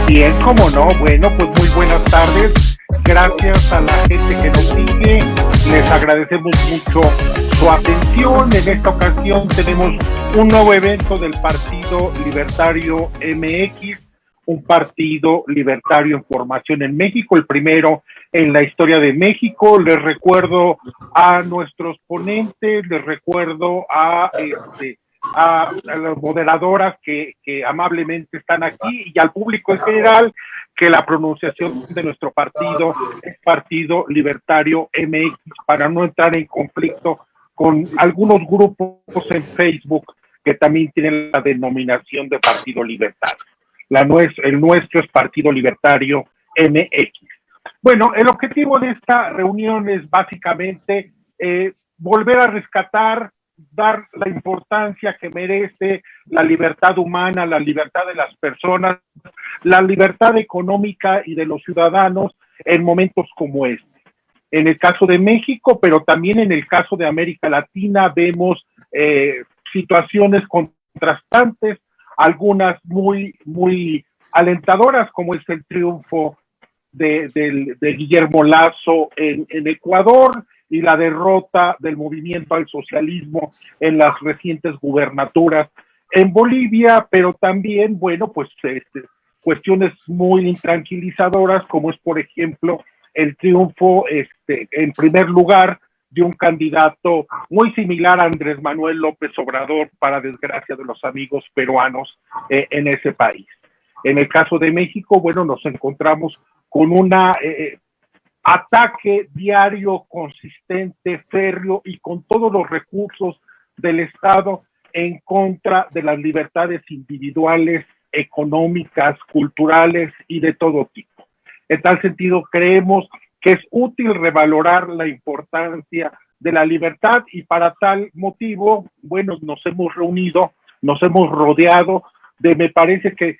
Bien, cómo no, bueno, pues muy buenas tardes. Gracias a la gente que nos sigue. Les agradecemos mucho su atención. En esta ocasión tenemos un nuevo evento del Partido Libertario MX, un partido libertario en formación en México, el primero en la historia de México. Les recuerdo a nuestros ponentes, les recuerdo a las moderadoras que amablemente están aquí y al público en general que la pronunciación de nuestro partido es Partido Libertario MX, para no entrar en conflicto con algunos grupos en Facebook que también tienen la denominación de Partido Libertario. El nuestro es Partido Libertario MX. Bueno, el objetivo de esta reunión es básicamente volver a rescatar, dar la importancia que merece la libertad humana, la libertad de las personas, la libertad económica y de los ciudadanos en momentos como este. En el caso de México, pero también en el caso de América Latina, vemos situaciones contrastantes, algunas muy alentadoras, como es el triunfo de Guillermo Lasso en Ecuador y la derrota del movimiento al socialismo en las recientes gubernaturas en Bolivia, pero también, bueno, pues cuestiones muy intranquilizadoras, como es, por ejemplo, el triunfo en primer lugar de un candidato muy similar a Andrés Manuel López Obrador, para desgracia de los amigos peruanos en ese país. En el caso de México, bueno, nos encontramos con una ataque diario, consistente, férreo y con todos los recursos del Estado en contra de las libertades individuales, económicas, culturales y de todo tipo. En tal sentido, creemos que es útil revalorar la importancia de la libertad y para tal motivo, bueno, nos hemos reunido, nos hemos rodeado me parece que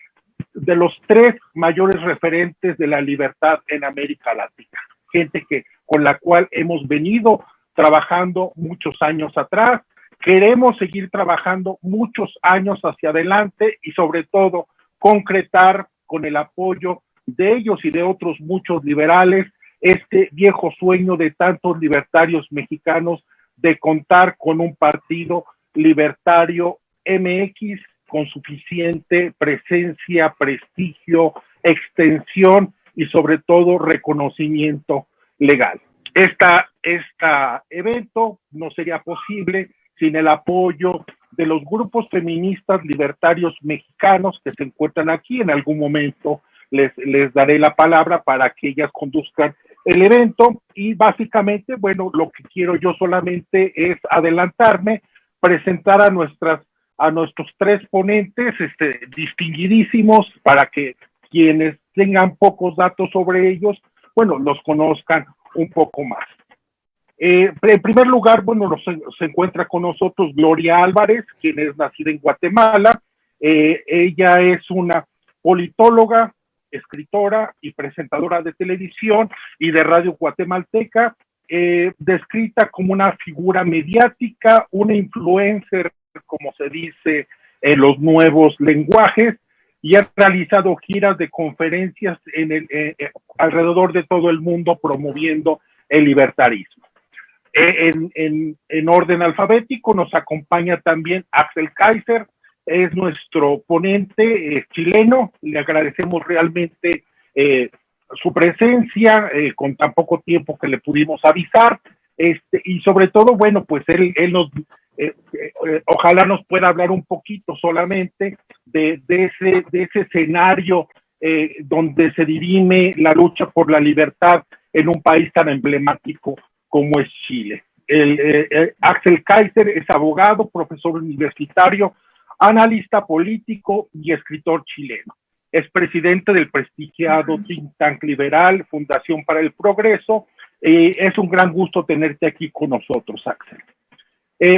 de los tres mayores referentes de la libertad en América Latina. Gente con la cual hemos venido trabajando muchos años atrás, queremos seguir trabajando muchos años hacia adelante y sobre todo concretar con el apoyo de ellos y de otros muchos liberales este viejo sueño de tantos libertarios mexicanos de contar con un partido libertario MX con suficiente presencia, prestigio, extensión y sobre todo reconocimiento legal. Este evento no sería posible sin el apoyo de los grupos feministas libertarios mexicanos que se encuentran aquí. En algún momento les daré la palabra para que ellas conduzcan el evento y básicamente, bueno, lo que quiero yo solamente es adelantarme, presentar a nuestros tres ponentes distinguidísimos para que quienes tengan pocos datos sobre ellos, bueno, los conozcan un poco más. En primer lugar, bueno, se encuentra con nosotros Gloria Álvarez, quien es nacida en Guatemala. Ella es una politóloga, escritora y presentadora de televisión y de radio guatemalteca, descrita como una figura mediática, una influencer, como se dice en los nuevos lenguajes, y ha realizado giras de conferencias alrededor de todo el mundo promoviendo el libertarismo. En orden alfabético nos acompaña también Axel Kaiser, es nuestro ponente chileno, le agradecemos realmente su presencia con tan poco tiempo que le pudimos avisar, y sobre todo, bueno, pues él nos ojalá nos pueda hablar un poquito solamente de ese escenario donde se dirime la lucha por la libertad en un país tan emblemático como es Chile. Axel Kaiser es abogado, profesor universitario, analista político y escritor chileno. Es presidente del prestigiado think tank liberal Fundación para el Progreso. Es un gran gusto tenerte aquí con nosotros, Axel.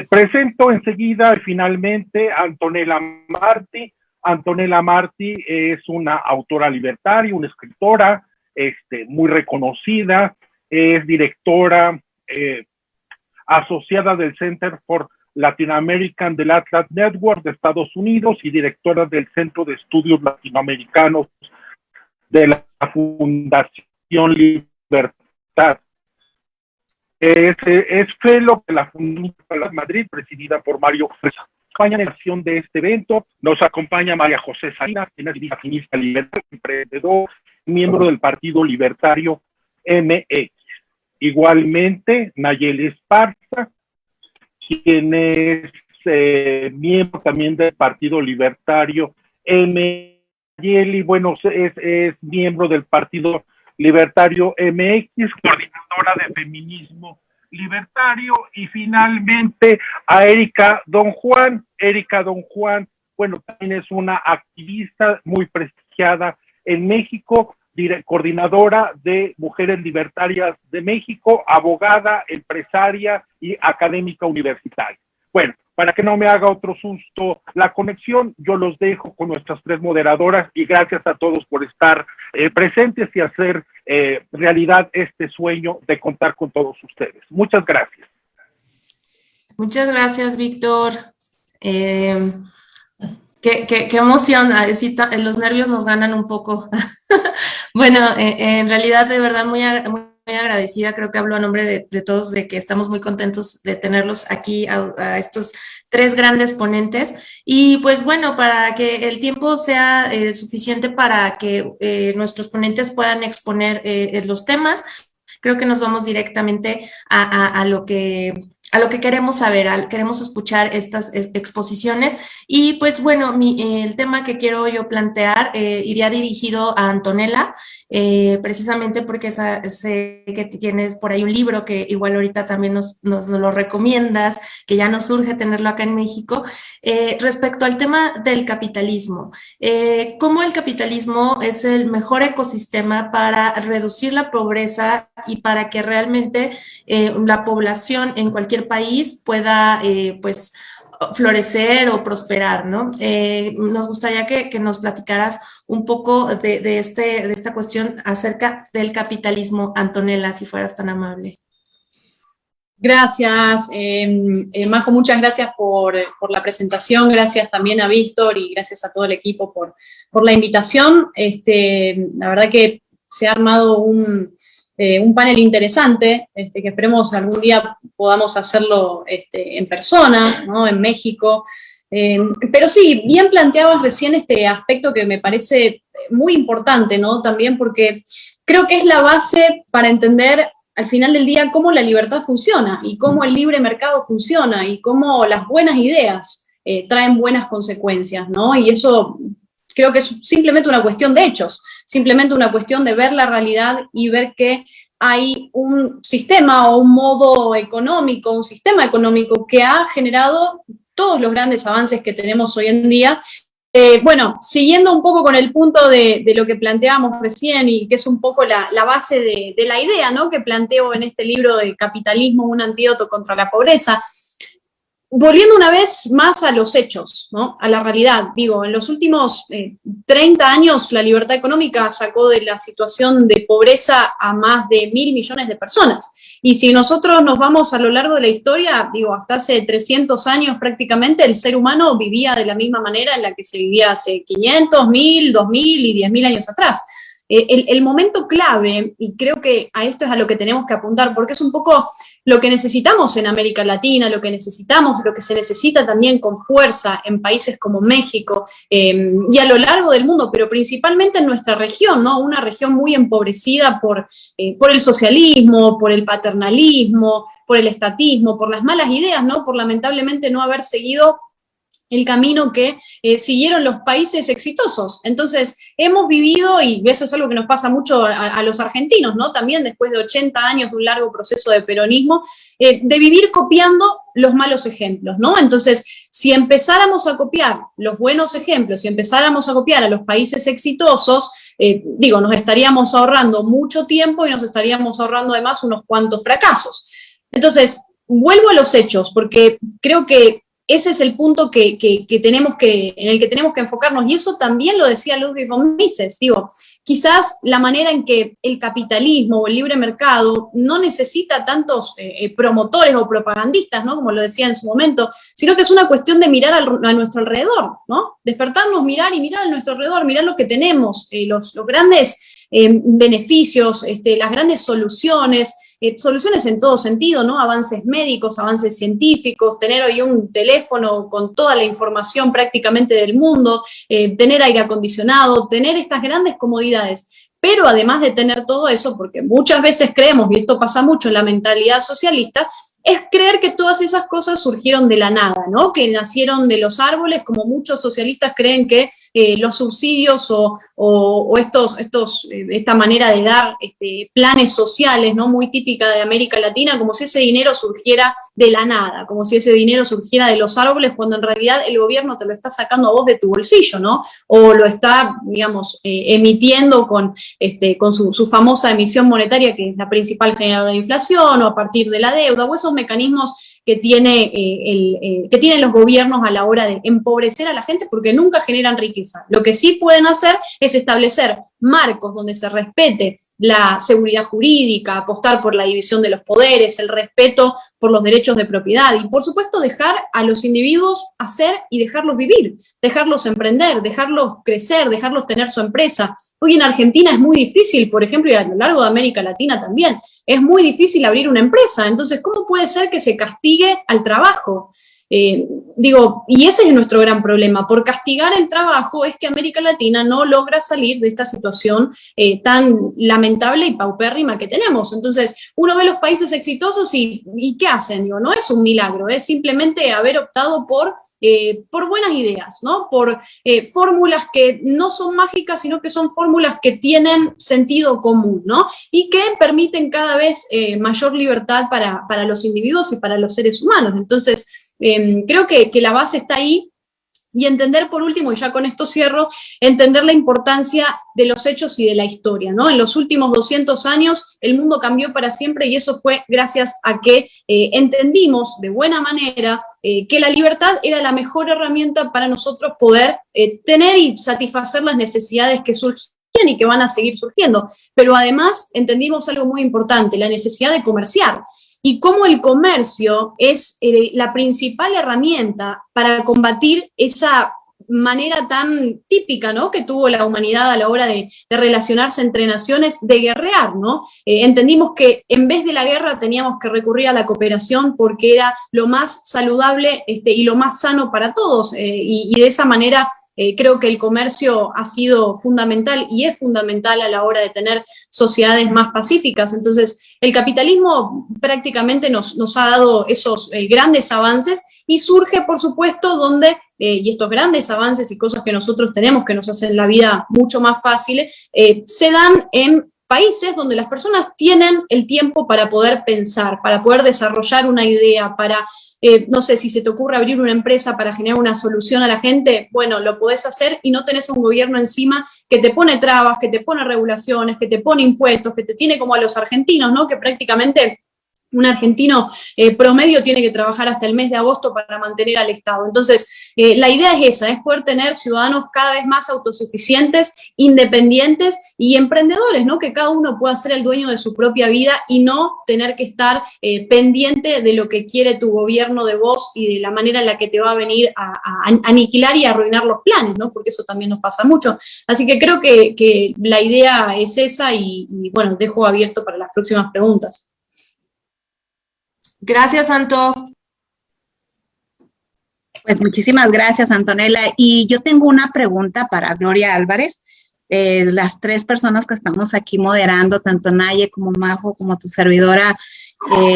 Presento enseguida y finalmente a Antonella Marti. Antonella Marti es una autora libertaria, una escritora muy reconocida, es directora asociada del Center for Latin American del Atlas Network de Estados Unidos y directora del Centro de Estudios Latinoamericanos de la Fundación Libertad. Es fellow de la Fundación Madrid, presidida por Mario Fresa. España en la acción de este evento nos acompaña María José Salinas, quien es activista liberal, emprendedor, miembro del Partido Libertario MX. Igualmente, Nayeli Esparza, quien es miembro también del Partido Libertario MX. Nayeli, bueno, es miembro del Partido Libertario MX, coordinadora de feminismo libertario, y finalmente a Erika Don Juan. Erika Don Juan, bueno, también es una activista muy prestigiada en México, coordinadora de Mujeres Libertarias de México, abogada, empresaria y académica universitaria. Bueno, para que no me haga otro susto la conexión, yo los dejo con nuestras tres moderadoras y gracias a todos por estar presentes y hacer realidad este sueño de contar con todos ustedes. Muchas gracias. Muchas gracias, Víctor. Qué emoción, los nervios nos ganan un poco. Bueno, en realidad, de verdad, muy agradecida, creo que hablo a nombre de todos, de que estamos muy contentos de tenerlos aquí a estos tres grandes ponentes. Y pues bueno, para que el tiempo sea suficiente para que nuestros ponentes puedan exponer los temas, creo que nos vamos directamente a lo que queremos saber, queremos escuchar estas exposiciones. Y pues bueno, el tema que quiero yo plantear iría dirigido a Antonella, precisamente porque sé que tienes por ahí un libro que igual ahorita también nos lo recomiendas, que ya nos urge tenerlo acá en México, respecto al tema del capitalismo. Cómo el capitalismo es el mejor ecosistema para reducir la pobreza y para que realmente la población en cualquier país pueda pues florecer o prosperar, ¿no? Nos gustaría que nos platicaras un poco de esta cuestión acerca del capitalismo, Antonella, si fueras tan amable. Gracias, Majo, muchas gracias por la presentación, gracias también a Víctor y gracias a todo el equipo por la invitación. La verdad que se ha armado un panel interesante, que esperemos algún día podamos hacerlo en persona, ¿no? En México. Pero sí, bien planteabas recién este aspecto que me parece muy importante, ¿no? También porque creo que es la base para entender al final del día cómo la libertad funciona y cómo el libre mercado funciona y cómo las buenas ideas traen buenas consecuencias, ¿no? Y eso creo que es simplemente una cuestión de hechos, simplemente una cuestión de ver la realidad y ver que hay un sistema o un modo económico, un sistema económico que ha generado todos los grandes avances que tenemos hoy en día. Bueno, siguiendo un poco con el punto de lo que planteábamos recién y que es un poco la base de la idea, ¿no?, que planteo en este libro de Capitalismo, un antídoto contra la pobreza. Volviendo una vez más a los hechos, ¿no?, a la realidad, digo, en los últimos 30 años la libertad económica sacó de la situación de pobreza a más de 1.000 millones de personas. Y si nosotros nos vamos a lo largo de la historia, digo, hasta hace 300 años prácticamente el ser humano vivía de la misma manera en la que se vivía hace 500, 1.000, 2.000 y 10.000 años atrás. El momento clave, y creo que a esto es a lo que tenemos que apuntar, porque es un poco lo que necesitamos en América Latina, lo que se necesita también con fuerza en países como México y a lo largo del mundo, pero principalmente en nuestra región, ¿no? Una región muy empobrecida por el socialismo, por el paternalismo, por el estatismo, por las malas ideas, ¿no? Por lamentablemente no haber seguido el camino que siguieron los países exitosos. Entonces, hemos vivido, y eso es algo que nos pasa mucho a los argentinos, ¿no? También después de 80 años de un largo proceso de peronismo, de vivir copiando los malos ejemplos, ¿no? Entonces, si empezáramos a copiar los buenos ejemplos, si empezáramos a copiar a los países exitosos, nos estaríamos ahorrando mucho tiempo y nos estaríamos ahorrando además unos cuantos fracasos. Entonces, vuelvo a los hechos, porque creo que ese es el punto en el que tenemos que enfocarnos, y eso también lo decía Ludwig von Mises, quizás la manera en que el capitalismo o el libre mercado no necesita tantos promotores o propagandistas, ¿no? Como lo decía en su momento, sino que es una cuestión de mirar a nuestro alrededor, ¿no? Despertarnos, mirar a nuestro alrededor, mirar lo que tenemos, los grandes beneficios, las grandes soluciones, soluciones en todo sentido, ¿no? Avances médicos, avances científicos, tener hoy un teléfono con toda la información prácticamente del mundo, tener aire acondicionado, tener estas grandes comodidades. Pero además de tener todo eso, porque muchas veces creemos, y esto pasa mucho en la mentalidad socialista, es creer que todas esas cosas surgieron de la nada, ¿no? Que nacieron de los árboles, como muchos socialistas creen que los subsidios o esta manera de dar planes sociales, ¿no? Muy típica de América Latina, como si ese dinero surgiera de la nada, como si ese dinero surgiera de los árboles, cuando en realidad el gobierno te lo está sacando a vos de tu bolsillo, ¿no? O lo está, digamos, emitiendo con su famosa emisión monetaria, que es la principal generadora de inflación, o a partir de la deuda, o esos mecanismos que tienen los gobiernos a la hora de empobrecer a la gente, porque nunca generan riqueza. Lo que sí pueden hacer es establecer marcos donde se respete la seguridad jurídica, apostar por la división de los poderes, el respeto por los derechos de propiedad y, por supuesto, dejar a los individuos hacer y dejarlos vivir, dejarlos emprender, dejarlos crecer, dejarlos tener su empresa. Hoy en Argentina es muy difícil, por ejemplo, y a lo largo de América Latina también, es muy difícil abrir una empresa. Entonces, ¿cómo puede ser que se castigue al trabajo? Y ese es nuestro gran problema. Por castigar el trabajo es que América Latina no logra salir de esta situación tan lamentable y paupérrima que tenemos. Entonces, uno ve los países exitosos y ¿qué hacen? Digo, no es un milagro, es simplemente haber optado por buenas ideas, ¿no? Por fórmulas que no son mágicas, sino que son fórmulas que tienen sentido común, ¿no? Y que permiten cada vez mayor libertad para los individuos y para los seres humanos. Entonces, creo que la base está ahí, y entender, por último, y ya con esto cierro, entender la importancia de los hechos y de la historia, ¿no? En los últimos 200 años el mundo cambió para siempre, y eso fue gracias a que entendimos de buena manera que la libertad era la mejor herramienta para nosotros poder tener y satisfacer las necesidades que surgían y que van a seguir surgiendo. Pero además entendimos algo muy importante, la necesidad de comerciar. Y cómo el comercio es la principal herramienta para combatir esa manera tan típica, ¿no?, que tuvo la humanidad a la hora de relacionarse entre naciones, de guerrear, ¿no? Entendimos que en vez de la guerra teníamos que recurrir a la cooperación porque era lo más saludable y lo más sano para todos, y de esa manera creo que el comercio ha sido fundamental y es fundamental a la hora de tener sociedades más pacíficas. Entonces, el capitalismo prácticamente nos ha dado esos grandes avances, y surge, por supuesto, donde, y estos grandes avances y cosas que nosotros tenemos que nos hacen la vida mucho más fácil, se dan en países donde las personas tienen el tiempo para poder pensar, para poder desarrollar una idea, para, no sé, si se te ocurre abrir una empresa para generar una solución a la gente, bueno, lo podés hacer y no tenés un gobierno encima que te pone trabas, que te pone regulaciones, que te pone impuestos, que te tiene como a los argentinos, ¿no?, que prácticamente un argentino promedio tiene que trabajar hasta el mes de agosto para mantener al Estado. Entonces, la idea es esa, es poder tener ciudadanos cada vez más autosuficientes, independientes y emprendedores, ¿no? Que cada uno pueda ser el dueño de su propia vida y no tener que estar pendiente de lo que quiere tu gobierno de vos y de la manera en la que te va a venir a aniquilar y a arruinar los planes, ¿no? Porque eso también nos pasa mucho. Así que creo que la idea es esa y bueno, dejo abierto para las próximas preguntas. Gracias, Anto. Pues muchísimas gracias, Antonella. Y yo tengo una pregunta para Gloria Álvarez. Las tres personas que estamos aquí moderando, tanto Naye como Majo, como tu servidora,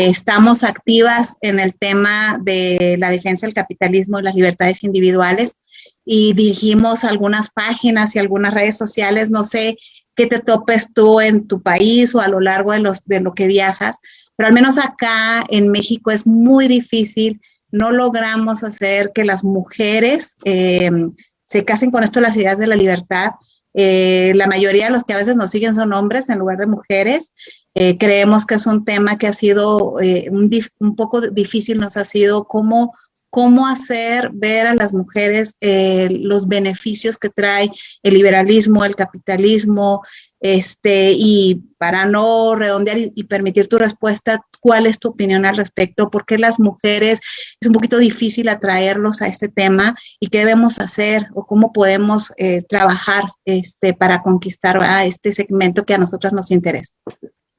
estamos activas en el tema de la defensa del capitalismo y las libertades individuales, y dirigimos algunas páginas y algunas redes sociales. No sé qué te topes tú en tu país o a lo largo de lo que viajas, pero al menos acá en México es muy difícil, no logramos hacer que las mujeres se casen con esto de las ideas de la libertad. La mayoría de los que a veces nos siguen son hombres en lugar de mujeres. Creemos que es un tema que ha sido un poco difícil, nos ha sido cómo cómo hacer ver a las mujeres los beneficios que trae el liberalismo, el capitalismo, y para no redondear y permitir tu respuesta, ¿cuál es tu opinión al respecto? ¿Por qué las mujeres es un poquito difícil atraerlos a este tema y qué debemos hacer o cómo podemos trabajar para conquistar a este segmento que a nosotras nos interesa?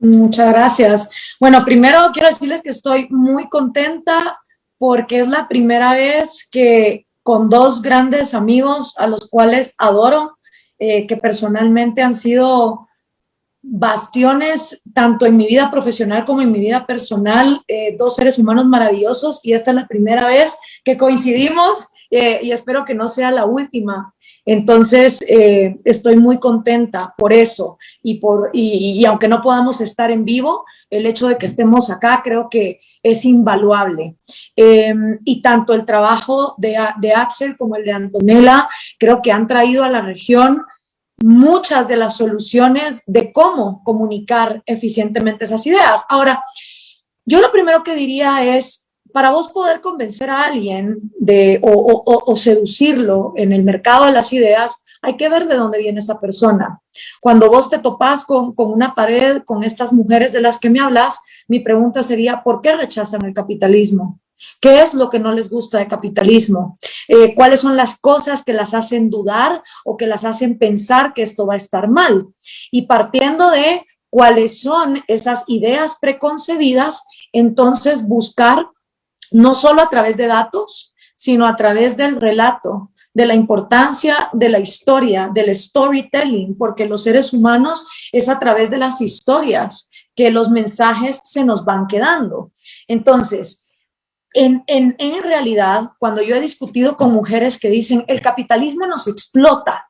Muchas gracias. Bueno, primero quiero decirles que estoy muy contenta porque es la primera vez que con dos grandes amigos a los cuales adoro, que personalmente han sido bastiones tanto en mi vida profesional como en mi vida personal, dos seres humanos maravillosos, y esta es la primera vez que coincidimos y espero que no sea la última. Entonces, estoy muy contenta por eso y aunque no podamos estar en vivo, el hecho de que estemos acá creo que es invaluable. Y tanto el trabajo de Axel como el de Antonella creo que han traído a la región muchas de las soluciones de cómo comunicar eficientemente esas ideas. Ahora, yo lo primero que diría es, para vos poder convencer a alguien o seducirlo en el mercado de las ideas, hay que ver de dónde viene esa persona. Cuando vos te topás con una pared, con estas mujeres de las que me hablas, mi pregunta sería, ¿por qué rechazan el capitalismo? ¿Qué es lo que no les gusta del capitalismo? ¿Cuáles son las cosas que las hacen dudar o que las hacen pensar que esto va a estar mal? Y partiendo de cuáles son esas ideas preconcebidas, entonces buscar no solo a través de datos, sino a través del relato, de la importancia de la historia, del storytelling, porque los seres humanos es a través de las historias que los mensajes se nos van quedando. Entonces, en realidad, cuando yo he discutido con mujeres que dicen el capitalismo nos explota,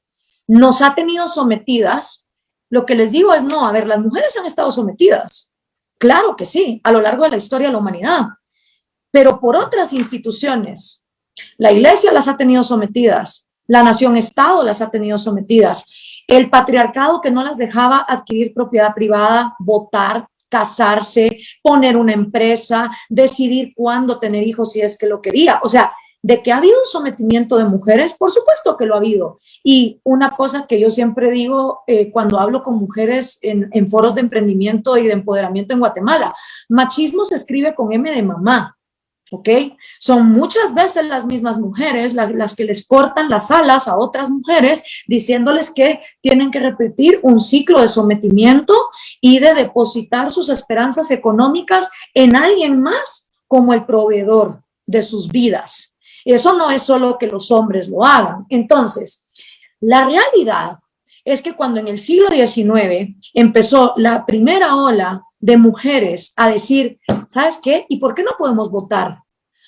nos ha tenido sometidas, lo que les digo es no, a ver, las mujeres han estado sometidas, claro que sí, a lo largo de la historia de la humanidad, pero por otras instituciones. La iglesia las ha tenido sometidas, la nación-estado las ha tenido sometidas, el patriarcado que no las dejaba adquirir propiedad privada, votar, casarse, poner una empresa, decidir cuándo tener hijos si es que lo quería. O sea, de que ha habido un sometimiento de mujeres, por supuesto que lo ha habido. Y una cosa que yo siempre digo cuando hablo con mujeres en foros de emprendimiento y de empoderamiento en Guatemala, machismo se escribe con M de mamá. ¿Ok? Son muchas veces las mismas mujeres las que les cortan las alas a otras mujeres diciéndoles que tienen que repetir un ciclo de sometimiento y de depositar sus esperanzas económicas en alguien más como el proveedor de sus vidas. Eso no es solo que los hombres lo hagan. Entonces, la realidad es que cuando en el siglo XIX empezó la primera ola de mujeres a decir, ¿sabes qué? ¿Y por qué no podemos votar?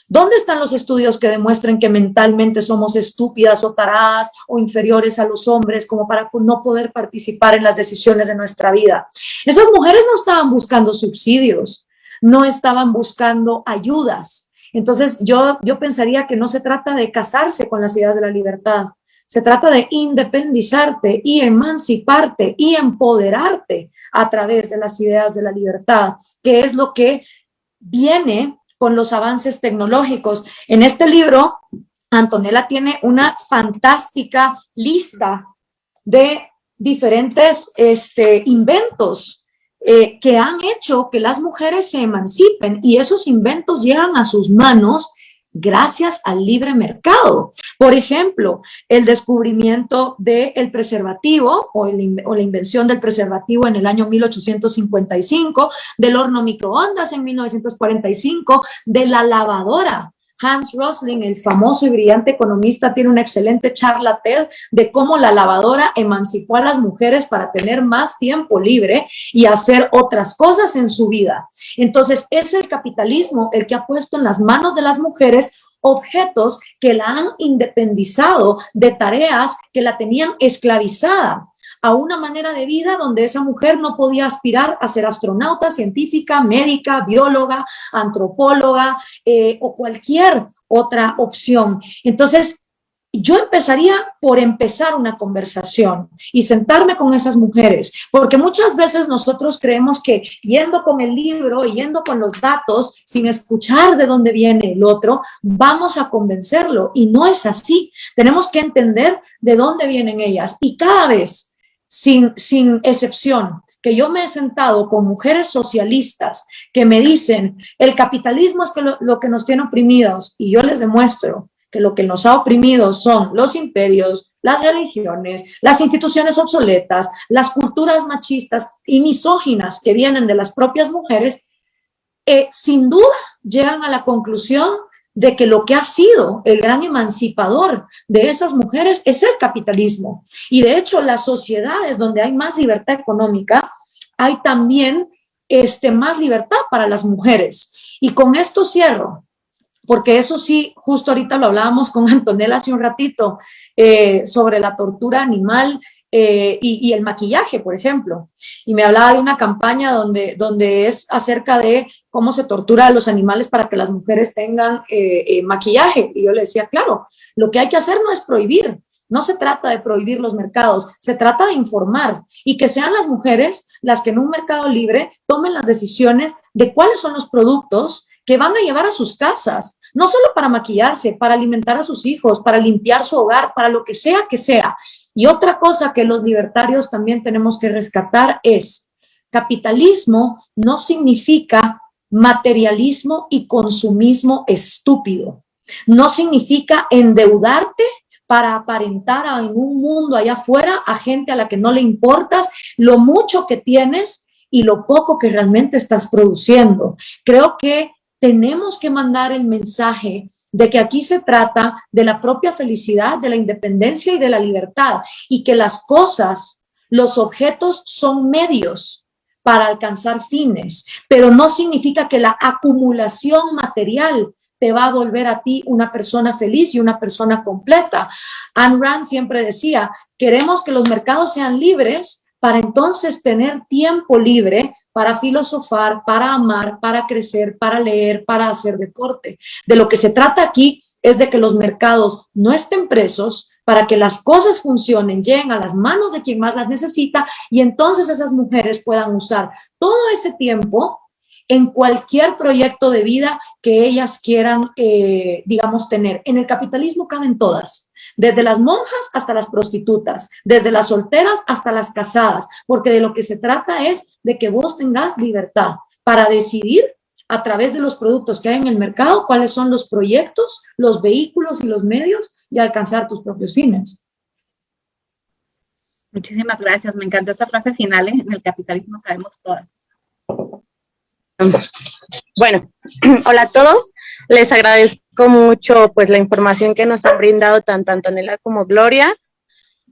¿Dónde están los estudios que demuestren que mentalmente somos estúpidas o taradas o inferiores a los hombres como para no poder participar en las decisiones de nuestra vida? Esas mujeres no estaban buscando subsidios, no estaban buscando ayudas. Entonces yo pensaría que no se trata de casarse con las ideas de la libertad, se trata de independizarte y emanciparte y empoderarte a través de las ideas de la libertad, que es lo que viene con los avances tecnológicos. En este libro, Antonella tiene una fantástica lista de diferentes inventos que han hecho que las mujeres se emancipen, y esos inventos llegan a sus manos gracias al libre mercado. Por ejemplo, el descubrimiento del preservativo o la invención del preservativo en el año 1855, del horno microondas en 1945, de la lavadora. Hans Rosling, el famoso y brillante economista, tiene una excelente charla TED de cómo la lavadora emancipó a las mujeres para tener más tiempo libre y hacer otras cosas en su vida. Entonces, es el capitalismo el que ha puesto en las manos de las mujeres objetos que la han independizado de tareas que la tenían esclavizada a una manera de vida donde esa mujer no podía aspirar a ser astronauta, científica, médica, bióloga, antropóloga o cualquier otra opción. Entonces, yo empezaría por empezar una conversación y sentarme con esas mujeres, porque muchas veces nosotros creemos que yendo con el libro y yendo con los datos, sin escuchar de dónde viene el otro, vamos a convencerlo, y no es así. Tenemos que entender de dónde vienen ellas, y cada vez, sin excepción, que yo me he sentado con mujeres socialistas que me dicen, el capitalismo es lo que nos tiene oprimidos, y yo les demuestro que lo que nos ha oprimido son los imperios, las religiones, las instituciones obsoletas, las culturas machistas y misóginas que vienen de las propias mujeres, sin duda llegan a la conclusión de que lo que ha sido el gran emancipador de esas mujeres es el capitalismo. Y de hecho, las sociedades donde hay más libertad económica, hay también más libertad para las mujeres. Y con esto cierro, porque eso sí, justo ahorita lo hablábamos con Antonella hace un ratito, sobre la tortura animal y el maquillaje, por ejemplo. Y me hablaba de una campaña donde es acerca de cómo se tortura a los animales para que las mujeres tengan maquillaje. Y yo le decía, claro, lo que hay que hacer no es prohibir. No se trata de prohibir los mercados, se trata de informar, y que sean las mujeres las que en un mercado libre tomen las decisiones de cuáles son los productos que van a llevar a sus casas, no solo para maquillarse, para alimentar a sus hijos, para limpiar su hogar, para lo que sea que sea. Y otra cosa que los libertarios también tenemos que rescatar es, capitalismo no significa materialismo y consumismo estúpido. No significa endeudarte para aparentar en un mundo allá afuera a gente a la que no le importas lo mucho que tienes y lo poco que realmente estás produciendo. Creo que tenemos que mandar el mensaje de que aquí se trata de la propia felicidad, de la independencia y de la libertad, y que las cosas, los objetos son medios para alcanzar fines, pero no significa que la acumulación material te va a volver a ti una persona feliz y una persona completa. Ayn Rand siempre decía, queremos que los mercados sean libres para entonces tener tiempo libre para filosofar, para amar, para crecer, para leer, para hacer deporte. De lo que se trata aquí es de que los mercados no estén presos, para que las cosas funcionen, lleguen a las manos de quien más las necesita, y entonces esas mujeres puedan usar todo ese tiempo en cualquier proyecto de vida que ellas quieran, digamos, tener. En el capitalismo caben todas, desde las monjas hasta las prostitutas, desde las solteras hasta las casadas, porque de lo que se trata es de que vos tengas libertad para decidir a través de los productos que hay en el mercado cuáles son los proyectos, los vehículos y los medios, y alcanzar tus propios fines. Muchísimas gracias, me encantó esta frase final, en el capitalismo cabemos todas. Bueno, hola a todos, les agradezco mucho pues la información que nos han brindado tanto Antonella como Gloria.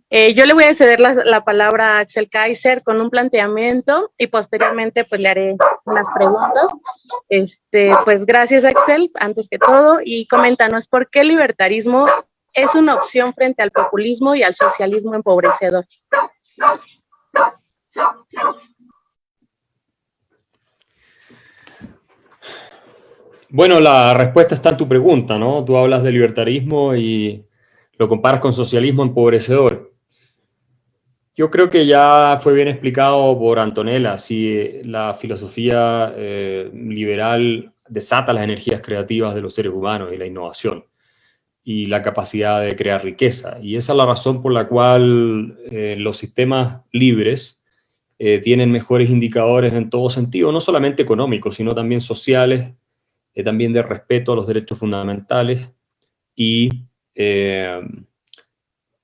Yo le voy a ceder la palabra a Axel Kaiser con un planteamiento y posteriormente pues le haré unas preguntas. Pues gracias Axel, antes que todo, y coméntanos por qué el libertarismo es una opción frente al populismo y al socialismo empobrecedor. Bueno, la respuesta está en tu pregunta, ¿no? Tú hablas de libertarismo y lo comparas con socialismo empobrecedor. Yo creo que ya fue bien explicado por Antonella, si la filosofía liberal desata las energías creativas de los seres humanos y la innovación y la capacidad de crear riqueza. Y esa es la razón por la cual los sistemas libres tienen mejores indicadores en todo sentido, no solamente económicos, sino también sociales, también de respeto a los derechos fundamentales y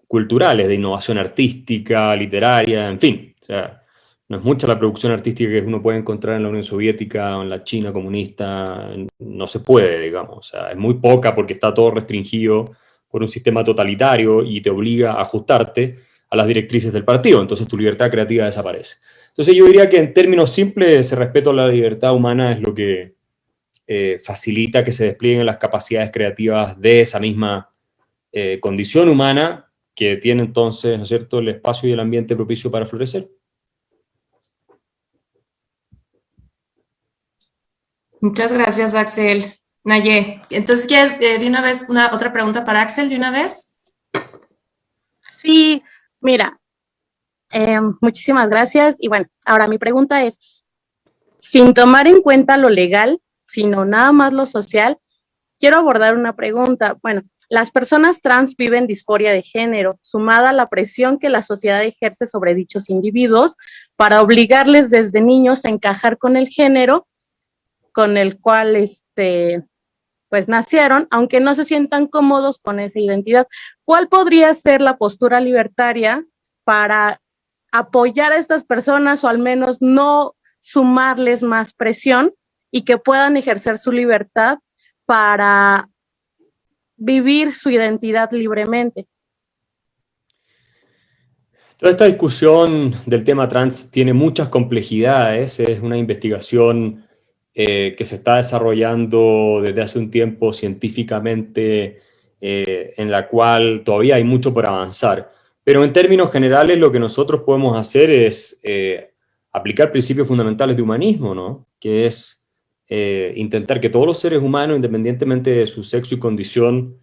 culturales, de innovación artística, literaria, en fin. O sea, no es mucha la producción artística que uno puede encontrar en la Unión Soviética o en la China comunista, no se puede, digamos. O sea, es muy poca porque está todo restringido por un sistema totalitario y te obliga a ajustarte a las directrices del partido, entonces tu libertad creativa desaparece. Entonces yo diría que en términos simples, ese respeto a la libertad humana es lo que facilita que se desplieguen las capacidades creativas de esa misma condición humana que tiene entonces, ¿no es cierto?, el espacio y el ambiente propicio para florecer. Muchas gracias, Axel. Naye, entonces, ¿quieres de una vez otra pregunta para Axel de una vez? Sí, mira, muchísimas gracias. Y bueno, ahora mi pregunta es, sin tomar en cuenta lo legal, sino nada más lo social, quiero abordar una pregunta. Bueno, las personas trans viven disforia de género, sumada a la presión que la sociedad ejerce sobre dichos individuos para obligarles desde niños a encajar con el género con el cual pues nacieron, aunque no se sientan cómodos con esa identidad. ¿Cuál podría ser la postura libertaria para apoyar a estas personas o al menos no sumarles más presión y que puedan ejercer su libertad para vivir su identidad libremente? Toda esta discusión del tema trans tiene muchas complejidades, es una investigación que se está desarrollando desde hace un tiempo científicamente, en la cual todavía hay mucho por avanzar. Pero en términos generales lo que nosotros podemos hacer es aplicar principios fundamentales de humanismo, ¿no? Que es intentar que todos los seres humanos, independientemente de su sexo y condición,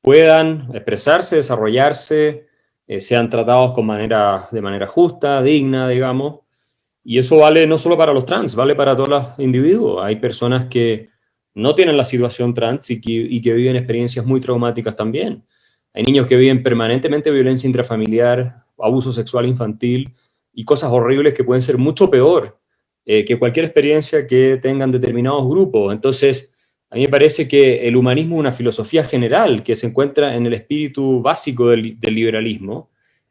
puedan expresarse, desarrollarse, sean tratados de manera justa, digna, digamos. Y eso vale no solo para los trans, vale para todos los individuos. Hay personas que no tienen la situación trans y que viven experiencias muy traumáticas también. Hay niños que viven permanentemente violencia intrafamiliar, abuso sexual infantil y cosas horribles que pueden ser mucho peor que cualquier experiencia que tengan determinados grupos. Entonces, a mí me parece que el humanismo es una filosofía general que se encuentra en el espíritu básico del liberalismo.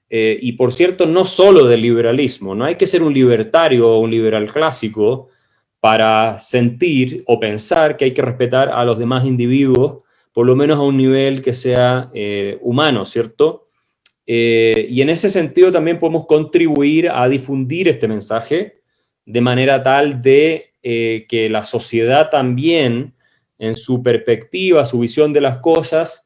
Y por cierto, no solo del liberalismo, no hay que ser un libertario o un liberal clásico para sentir o pensar que hay que respetar a los demás individuos, por lo menos a un nivel que sea humano, ¿cierto? Y en ese sentido también podemos contribuir a difundir este mensaje de manera tal de que la sociedad también, en su perspectiva, su visión de las cosas,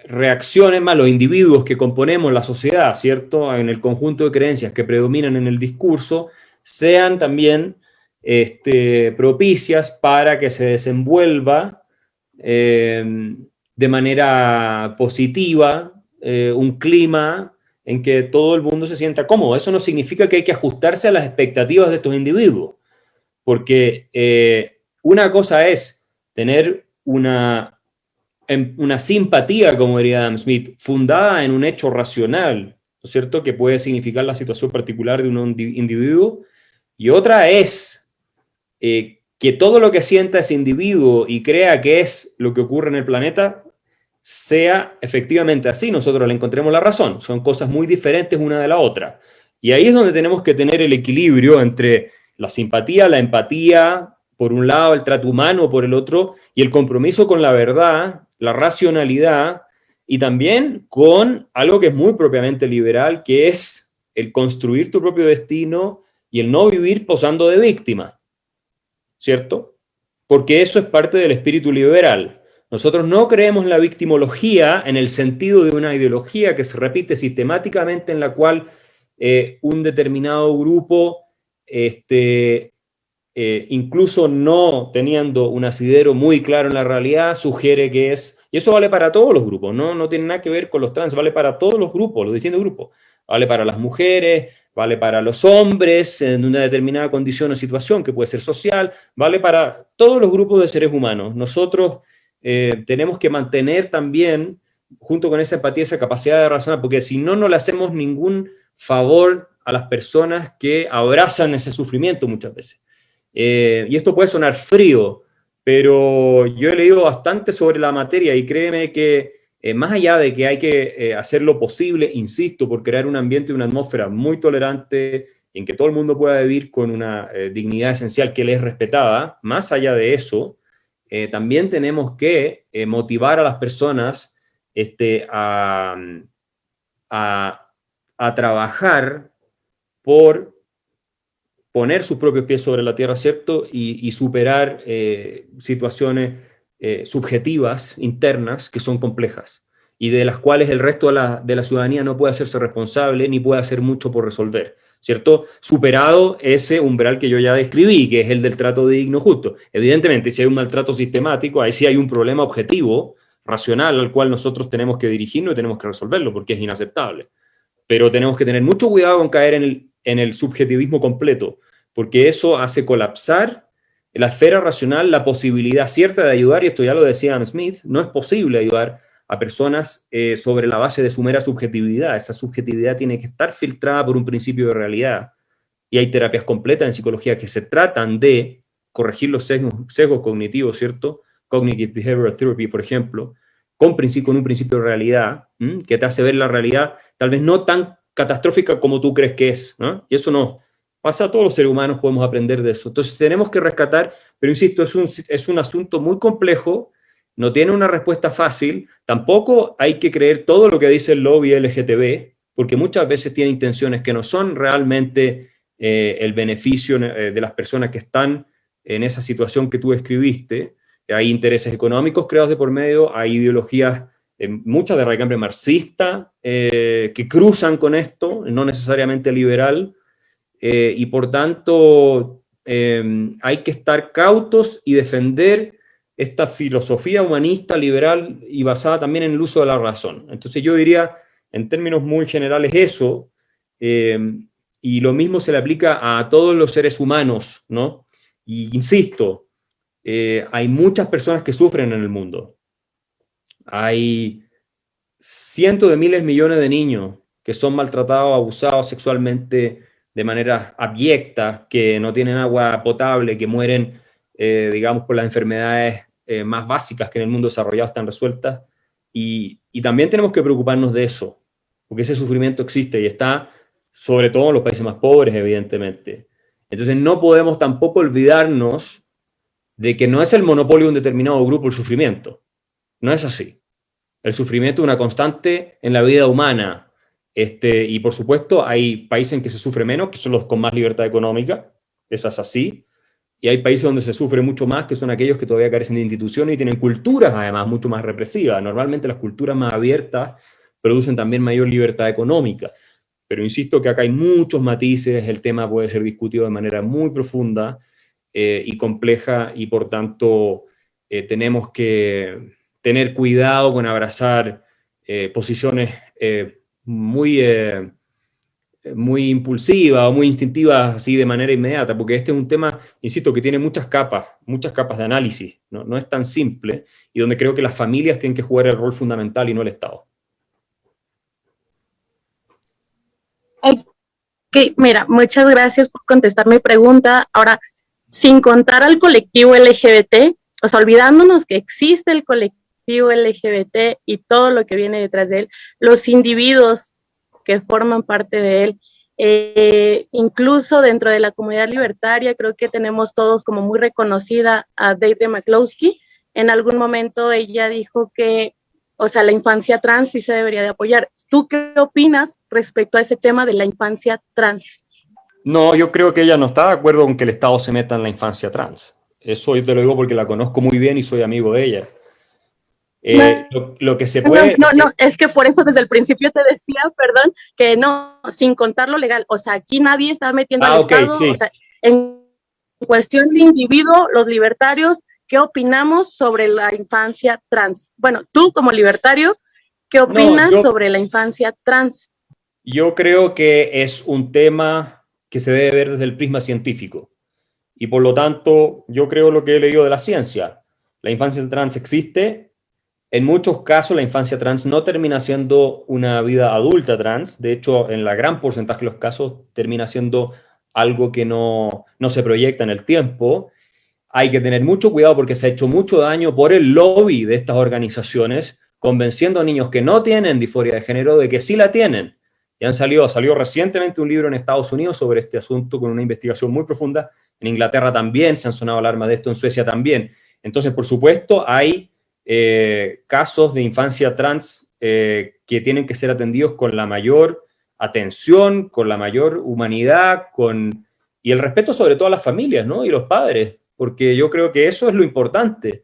reaccionen más los individuos que componemos la sociedad, ¿cierto? En el conjunto de creencias que predominan en el discurso, sean también propicias para que se desenvuelva de manera positiva un clima en que todo el mundo se sienta cómodo. Eso no significa que hay que ajustarse a las expectativas de estos individuos, porque una cosa es tener una simpatía, como diría Adam Smith, fundada en un hecho racional, ¿no es cierto?, que puede significar la situación particular de un individuo, y otra es que todo lo que sienta ese individuo y crea que es lo que ocurre en el planeta sea efectivamente así, nosotros le encontremos la razón. Son cosas muy diferentes una de la otra. Y ahí es donde tenemos que tener el equilibrio entre la simpatía, la empatía, por un lado, el trato humano por el otro, y el compromiso con la verdad, la racionalidad, y también con algo que es muy propiamente liberal, que es el construir tu propio destino y el no vivir posando de víctima, ¿cierto? Porque eso es parte del espíritu liberal. Nosotros no creemos en la victimología en el sentido de una ideología que se repite sistemáticamente, en la cual un determinado grupo, incluso no teniendo un asidero muy claro en la realidad, sugiere que es, y eso vale para todos los grupos, no tiene nada que ver con los trans, vale para todos los grupos, los distintos grupos, vale para las mujeres, vale para los hombres en una determinada condición o situación que puede ser social, vale para todos los grupos de seres humanos. Nosotros tenemos que mantener también, junto con esa empatía, esa capacidad de razonar, porque si no, no le hacemos ningún favor a las personas que abrazan ese sufrimiento muchas veces. Y esto puede sonar frío, pero yo he leído bastante sobre la materia y créeme que más allá de que hay que hacer lo posible, insisto, por crear un ambiente y una atmósfera muy tolerante en que todo el mundo pueda vivir con una dignidad esencial que le es respetada, más allá de eso, también tenemos que motivar a las personas a trabajar por poner sus propios pies sobre la tierra, ¿cierto? Y superar situaciones subjetivas, internas, que son complejas, y de las cuales el resto de la ciudadanía no puede hacerse responsable, ni puede hacer mucho por resolver, ¿cierto? Superado ese umbral que yo ya describí, que es el del trato digno justo. Evidentemente, si hay un maltrato sistemático, ahí sí hay un problema objetivo, racional al cual nosotros tenemos que dirigirnos y tenemos que resolverlo, porque es inaceptable. Pero tenemos que tener mucho cuidado con caer en el subjetivismo completo, porque eso hace colapsar en la esfera racional la posibilidad cierta de ayudar, y esto ya lo decía Adam Smith, no es posible ayudar a personas sobre la base de su mera subjetividad. Esa subjetividad tiene que estar filtrada por un principio de realidad. Y hay terapias completas en psicología que se tratan de corregir los sesgos cognitivos, ¿cierto? Cognitive Behavioral Therapy, por ejemplo, con un principio de realidad, que te hace ver la realidad tal vez no tan catastrófica como tú crees que es, ¿no? Y eso no pasa a todos los seres humanos, podemos aprender de eso. Entonces tenemos que rescatar, pero insisto, es un asunto muy complejo, no tiene una respuesta fácil, tampoco hay que creer todo lo que dice el lobby LGTB, porque muchas veces tiene intenciones que no son realmente el beneficio de las personas que están en esa situación que tú describiste. Hay intereses económicos creados de por medio, hay ideologías, muchas de raigambre marxista, que cruzan con esto, no necesariamente liberal, y por tanto hay que estar cautos y defender esta filosofía humanista, liberal y basada también en el uso de la razón. Entonces yo diría, en términos muy generales, eso, y lo mismo se le aplica a todos los seres humanos, ¿no? Y insisto, hay muchas personas que sufren en el mundo. Hay cientos de miles, millones de niños que son maltratados, abusados sexualmente de manera abyecta, que no tienen agua potable, que mueren, digamos, por las enfermedades más básicas que en el mundo desarrollado están resueltas. Y también tenemos que preocuparnos de eso, porque ese sufrimiento existe y está sobre todo en los países más pobres, evidentemente. Entonces no podemos tampoco olvidarnos de que no es el monopolio de un determinado grupo el sufrimiento. No es así. El sufrimiento es una constante en la vida humana. Y por supuesto hay países en que se sufre menos, que son los con más libertad económica, eso es así, y hay países donde se sufre mucho más, que son aquellos que todavía carecen de instituciones y tienen culturas además mucho más represivas. Normalmente las culturas más abiertas producen también mayor libertad económica. Pero insisto que acá hay muchos matices, el tema puede ser discutido de manera muy profunda y compleja, y por tanto tenemos que tener cuidado con abrazar posiciones muy impulsivas o muy instintivas así de manera inmediata, porque este es un tema, insisto, que tiene muchas capas de análisis, no es tan simple, y donde creo que las familias tienen que jugar el rol fundamental y no el Estado. Ok, mira, muchas gracias por contestar mi pregunta. Ahora, sin contar al colectivo LGBT, o sea, olvidándonos que existe el colectivo LGBT y todo lo que viene detrás de él, los individuos que forman parte de él, incluso dentro de la comunidad libertaria, creo que tenemos todos como muy reconocida a Deirdre McCloskey. En algún momento ella dijo que, o sea, la infancia trans sí se debería de apoyar. ¿Tú qué opinas respecto a ese tema de la infancia trans? No, yo creo que ella no está de acuerdo con que el Estado se meta en la infancia trans. Eso yo te lo digo porque la conozco muy bien y soy amigo de ella. Lo que se puede... No, es que por eso desde el principio te decía, perdón, que no, sin contar lo legal. O sea, aquí nadie está metiendo al Estado. Sí. O sea, en cuestión de individuo, los libertarios, ¿qué opinamos sobre la infancia trans? Bueno, tú como libertario, ¿qué opinas sobre la infancia trans? Yo creo que es un tema que se debe ver desde el prisma científico. Y por lo tanto, yo creo lo que he leído de la ciencia. La infancia trans existe. En muchos casos, la infancia trans no termina siendo una vida adulta trans. De hecho, en la gran porcentaje de los casos, termina siendo algo que no se proyecta en el tiempo. Hay que tener mucho cuidado porque se ha hecho mucho daño por el lobby de estas organizaciones, convenciendo a niños que no tienen disforia de género de que sí la tienen. Y salió recientemente un libro en Estados Unidos sobre este asunto con una investigación muy profunda. En Inglaterra también se han sonado alarmas de esto, en Suecia también. Entonces, por supuesto, hay casos de infancia trans que tienen que ser atendidos con la mayor atención, con la mayor humanidad, y el respeto sobre todo a las familias, ¿no? Y los padres, porque yo creo que eso es lo importante.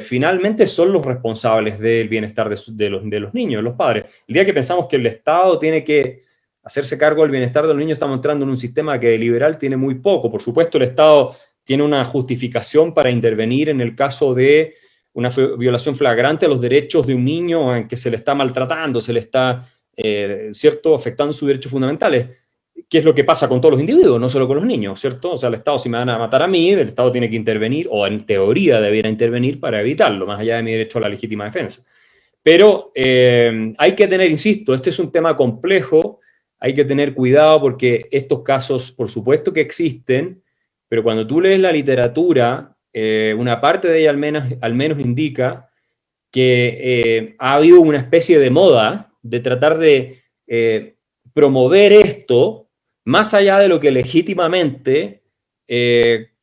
Finalmente son los responsables del bienestar de los niños, los padres. El día que pensamos que el Estado tiene que hacerse cargo del bienestar de los niños, estamos entrando en un sistema que liberal tiene muy poco. Por supuesto, el Estado tiene una justificación para intervenir en el caso de una violación flagrante a los derechos de un niño en que se le está maltratando, se le está, ¿cierto?, afectando sus derechos fundamentales, que es lo que pasa con todos los individuos, no solo con los niños, ¿cierto? O sea, el Estado, si me van a matar a mí, el Estado tiene que intervenir, o en teoría debiera intervenir para evitarlo, más allá de mi derecho a la legítima defensa. Pero hay que tener, insisto, este es un tema complejo, hay que tener cuidado porque estos casos, por supuesto que existen, pero cuando tú lees la literatura, una parte de ella al menos indica que ha habido una especie de moda de tratar de promover esto más allá de lo que legítimamente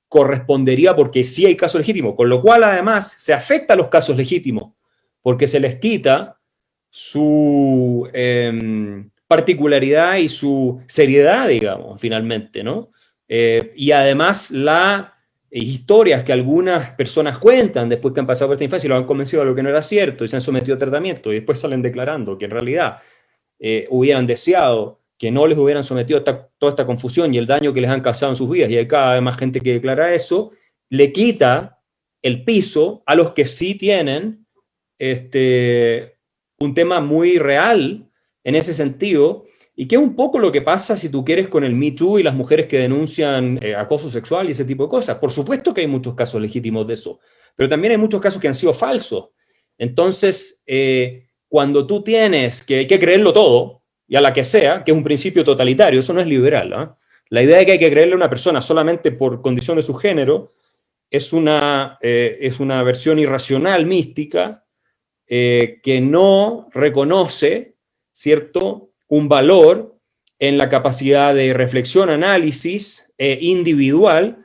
correspondería, porque sí hay casos legítimos, con lo cual además se afecta a los casos legítimos, porque se les quita su particularidad y su seriedad, digamos, finalmente, ¿no? Y además las historias que algunas personas cuentan después que han pasado por esta infancia y lo han convencido de lo que no era cierto y se han sometido a tratamiento y después salen declarando que en realidad hubieran deseado que no les hubieran sometido a toda esta confusión y el daño que les han causado en sus vidas, y hay cada vez más gente que declara eso, le quita el piso a los que sí tienen un tema muy real en ese sentido, y que es un poco lo que pasa, si tú quieres, con el Me Too y las mujeres que denuncian acoso sexual y ese tipo de cosas. Por supuesto que hay muchos casos legítimos de eso, pero también hay muchos casos que han sido falsos. Entonces, cuando tú tienes que hay que creerlo todo, y a la que sea, que es un principio totalitario, eso no es liberal, ¿eh? La idea de que hay que creerle a una persona solamente por condición de su género es una versión irracional, mística, que no reconoce, ¿cierto?, un valor en la capacidad de reflexión, análisis individual,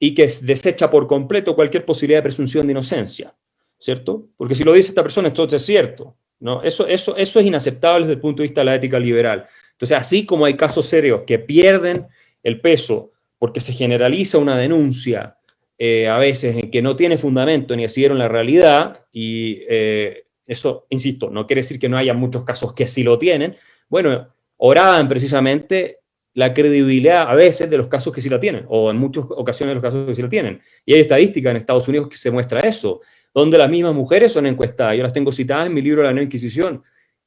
y que desecha por completo cualquier posibilidad de presunción de inocencia, ¿cierto? Porque si lo dice esta persona, entonces es cierto, ¿no? Eso es inaceptable desde el punto de vista de la ética liberal. Entonces, así como hay casos serios que pierden el peso porque se generaliza una denuncia a veces en que no tiene fundamento ni así en la realidad, y eso, insisto, no quiere decir que no haya muchos casos que sí lo tienen. Bueno, oraban precisamente la credibilidad a veces de los casos que sí la tienen, o en muchas ocasiones los casos que sí la tienen. Y hay estadísticas en Estados Unidos que se muestra eso, donde las mismas mujeres son encuestadas. Yo las tengo citadas en mi libro La Nueva Inquisición.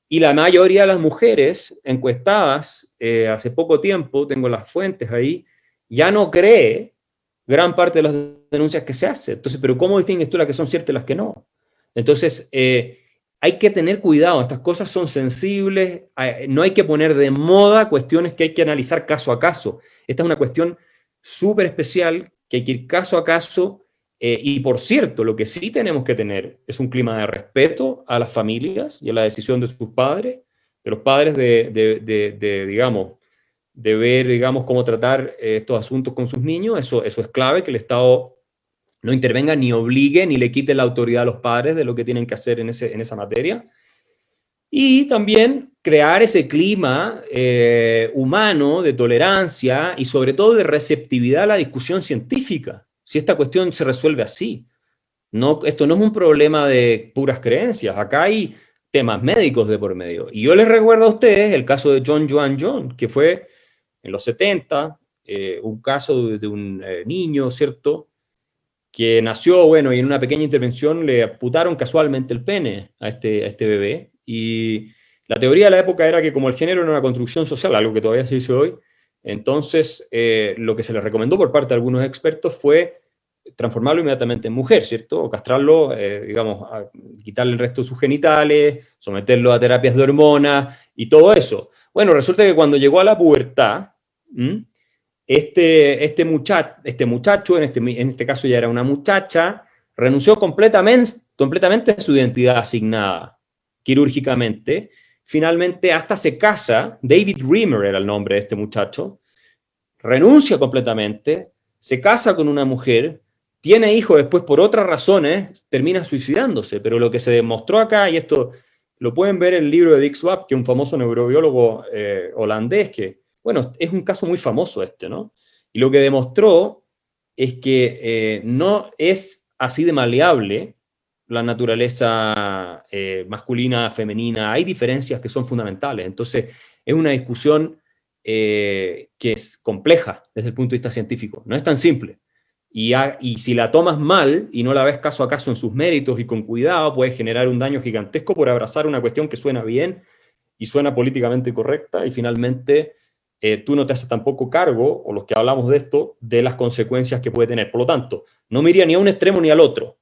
Y la mayoría de las mujeres encuestadas hace poco tiempo, tengo las fuentes ahí, ya no cree gran parte de las denuncias que se hacen. Entonces, ¿pero cómo distingues tú las que son ciertas y las que no? Entonces, hay que tener cuidado, estas cosas son sensibles, no hay que poner de moda cuestiones que hay que analizar caso a caso. Esta es una cuestión súper especial que hay que ir caso a caso. Y por cierto, lo que sí tenemos que tener es un clima de respeto a las familias y a la decisión de sus padres, de los padres digamos, de ver, digamos, cómo tratar estos asuntos con sus niños. Eso es clave, que el Estado no intervenga ni obligue ni le quite la autoridad a los padres de lo que tienen que hacer en esa materia. Y también crear ese clima humano de tolerancia y sobre todo de receptividad a la discusión científica. Si esta cuestión se resuelve así. No, esto no es un problema de puras creencias. Acá hay temas médicos de por medio. Y yo les recuerdo a ustedes el caso de John Joan John, que fue en los 70, un caso de un niño, ¿cierto?, que nació, bueno, y en una pequeña intervención le amputaron casualmente el pene a este bebé. Y la teoría de la época era que como el género era una construcción social, algo que todavía se dice hoy, entonces lo que se le recomendó por parte de algunos expertos fue transformarlo inmediatamente en mujer, ¿cierto? O castrarlo, digamos, quitarle el resto de sus genitales, someterlo a terapias de hormonas y todo eso. Bueno, resulta que cuando llegó a la pubertad, este muchacho, en este caso ya era una muchacha, renunció completamente a su identidad asignada quirúrgicamente. Finalmente hasta se casa, David Reimer era el nombre de este muchacho, renuncia completamente, se casa con una mujer, tiene hijos después por otras razones, termina suicidándose. Pero lo que se demostró acá, y esto lo pueden ver en el libro de Dick Swab, que es un famoso neurobiólogo holandés, que, bueno, es un caso muy famoso ¿no? Y lo que demostró es que no es así de maleable la naturaleza masculina, femenina. Hay diferencias que son fundamentales. Entonces, es una discusión que es compleja desde el punto de vista científico. No es tan simple. y si la tomas mal y no la ves caso a caso en sus méritos y con cuidado, puedes generar un daño gigantesco por abrazar una cuestión que suena bien y suena políticamente correcta, y finalmente tú no te haces tampoco cargo, o los que hablamos de esto, de las consecuencias que puede tener. Por lo tanto, no me iría ni a un extremo ni al otro.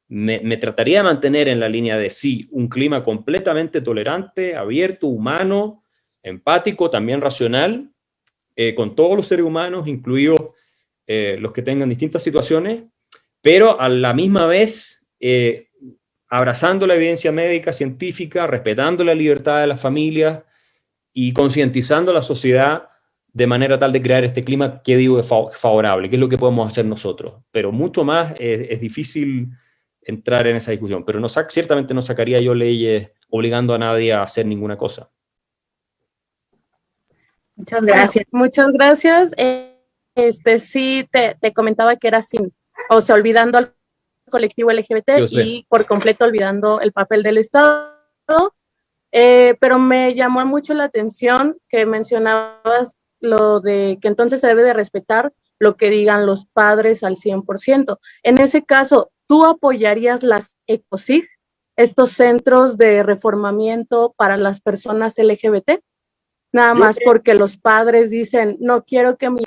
Me trataría de mantener en la línea de sí, un clima completamente tolerante, abierto, humano, empático, también racional, con todos los seres humanos, incluidos los que tengan distintas situaciones, pero a la misma vez abrazando la evidencia médica, científica, respetando la libertad de las familias y concientizando a la sociedad de manera tal de crear este clima que digo es favorable, que es lo que podemos hacer nosotros. Pero mucho más es difícil entrar en esa discusión, pero ciertamente no sacaría yo leyes obligando a nadie a hacer ninguna cosa. Muchas gracias. Muchas gracias. Sí, te comentaba que era olvidando al colectivo LGBT y por completo olvidando el papel del Estado, pero me llamó mucho la atención que mencionabas lo de que entonces se debe de respetar lo que digan los padres al 100%. En ese caso, ¿tú apoyarías las ECOSIG, estos centros de reformamiento para las personas LGBT? Nada más porque los padres dicen, no quiero que mi...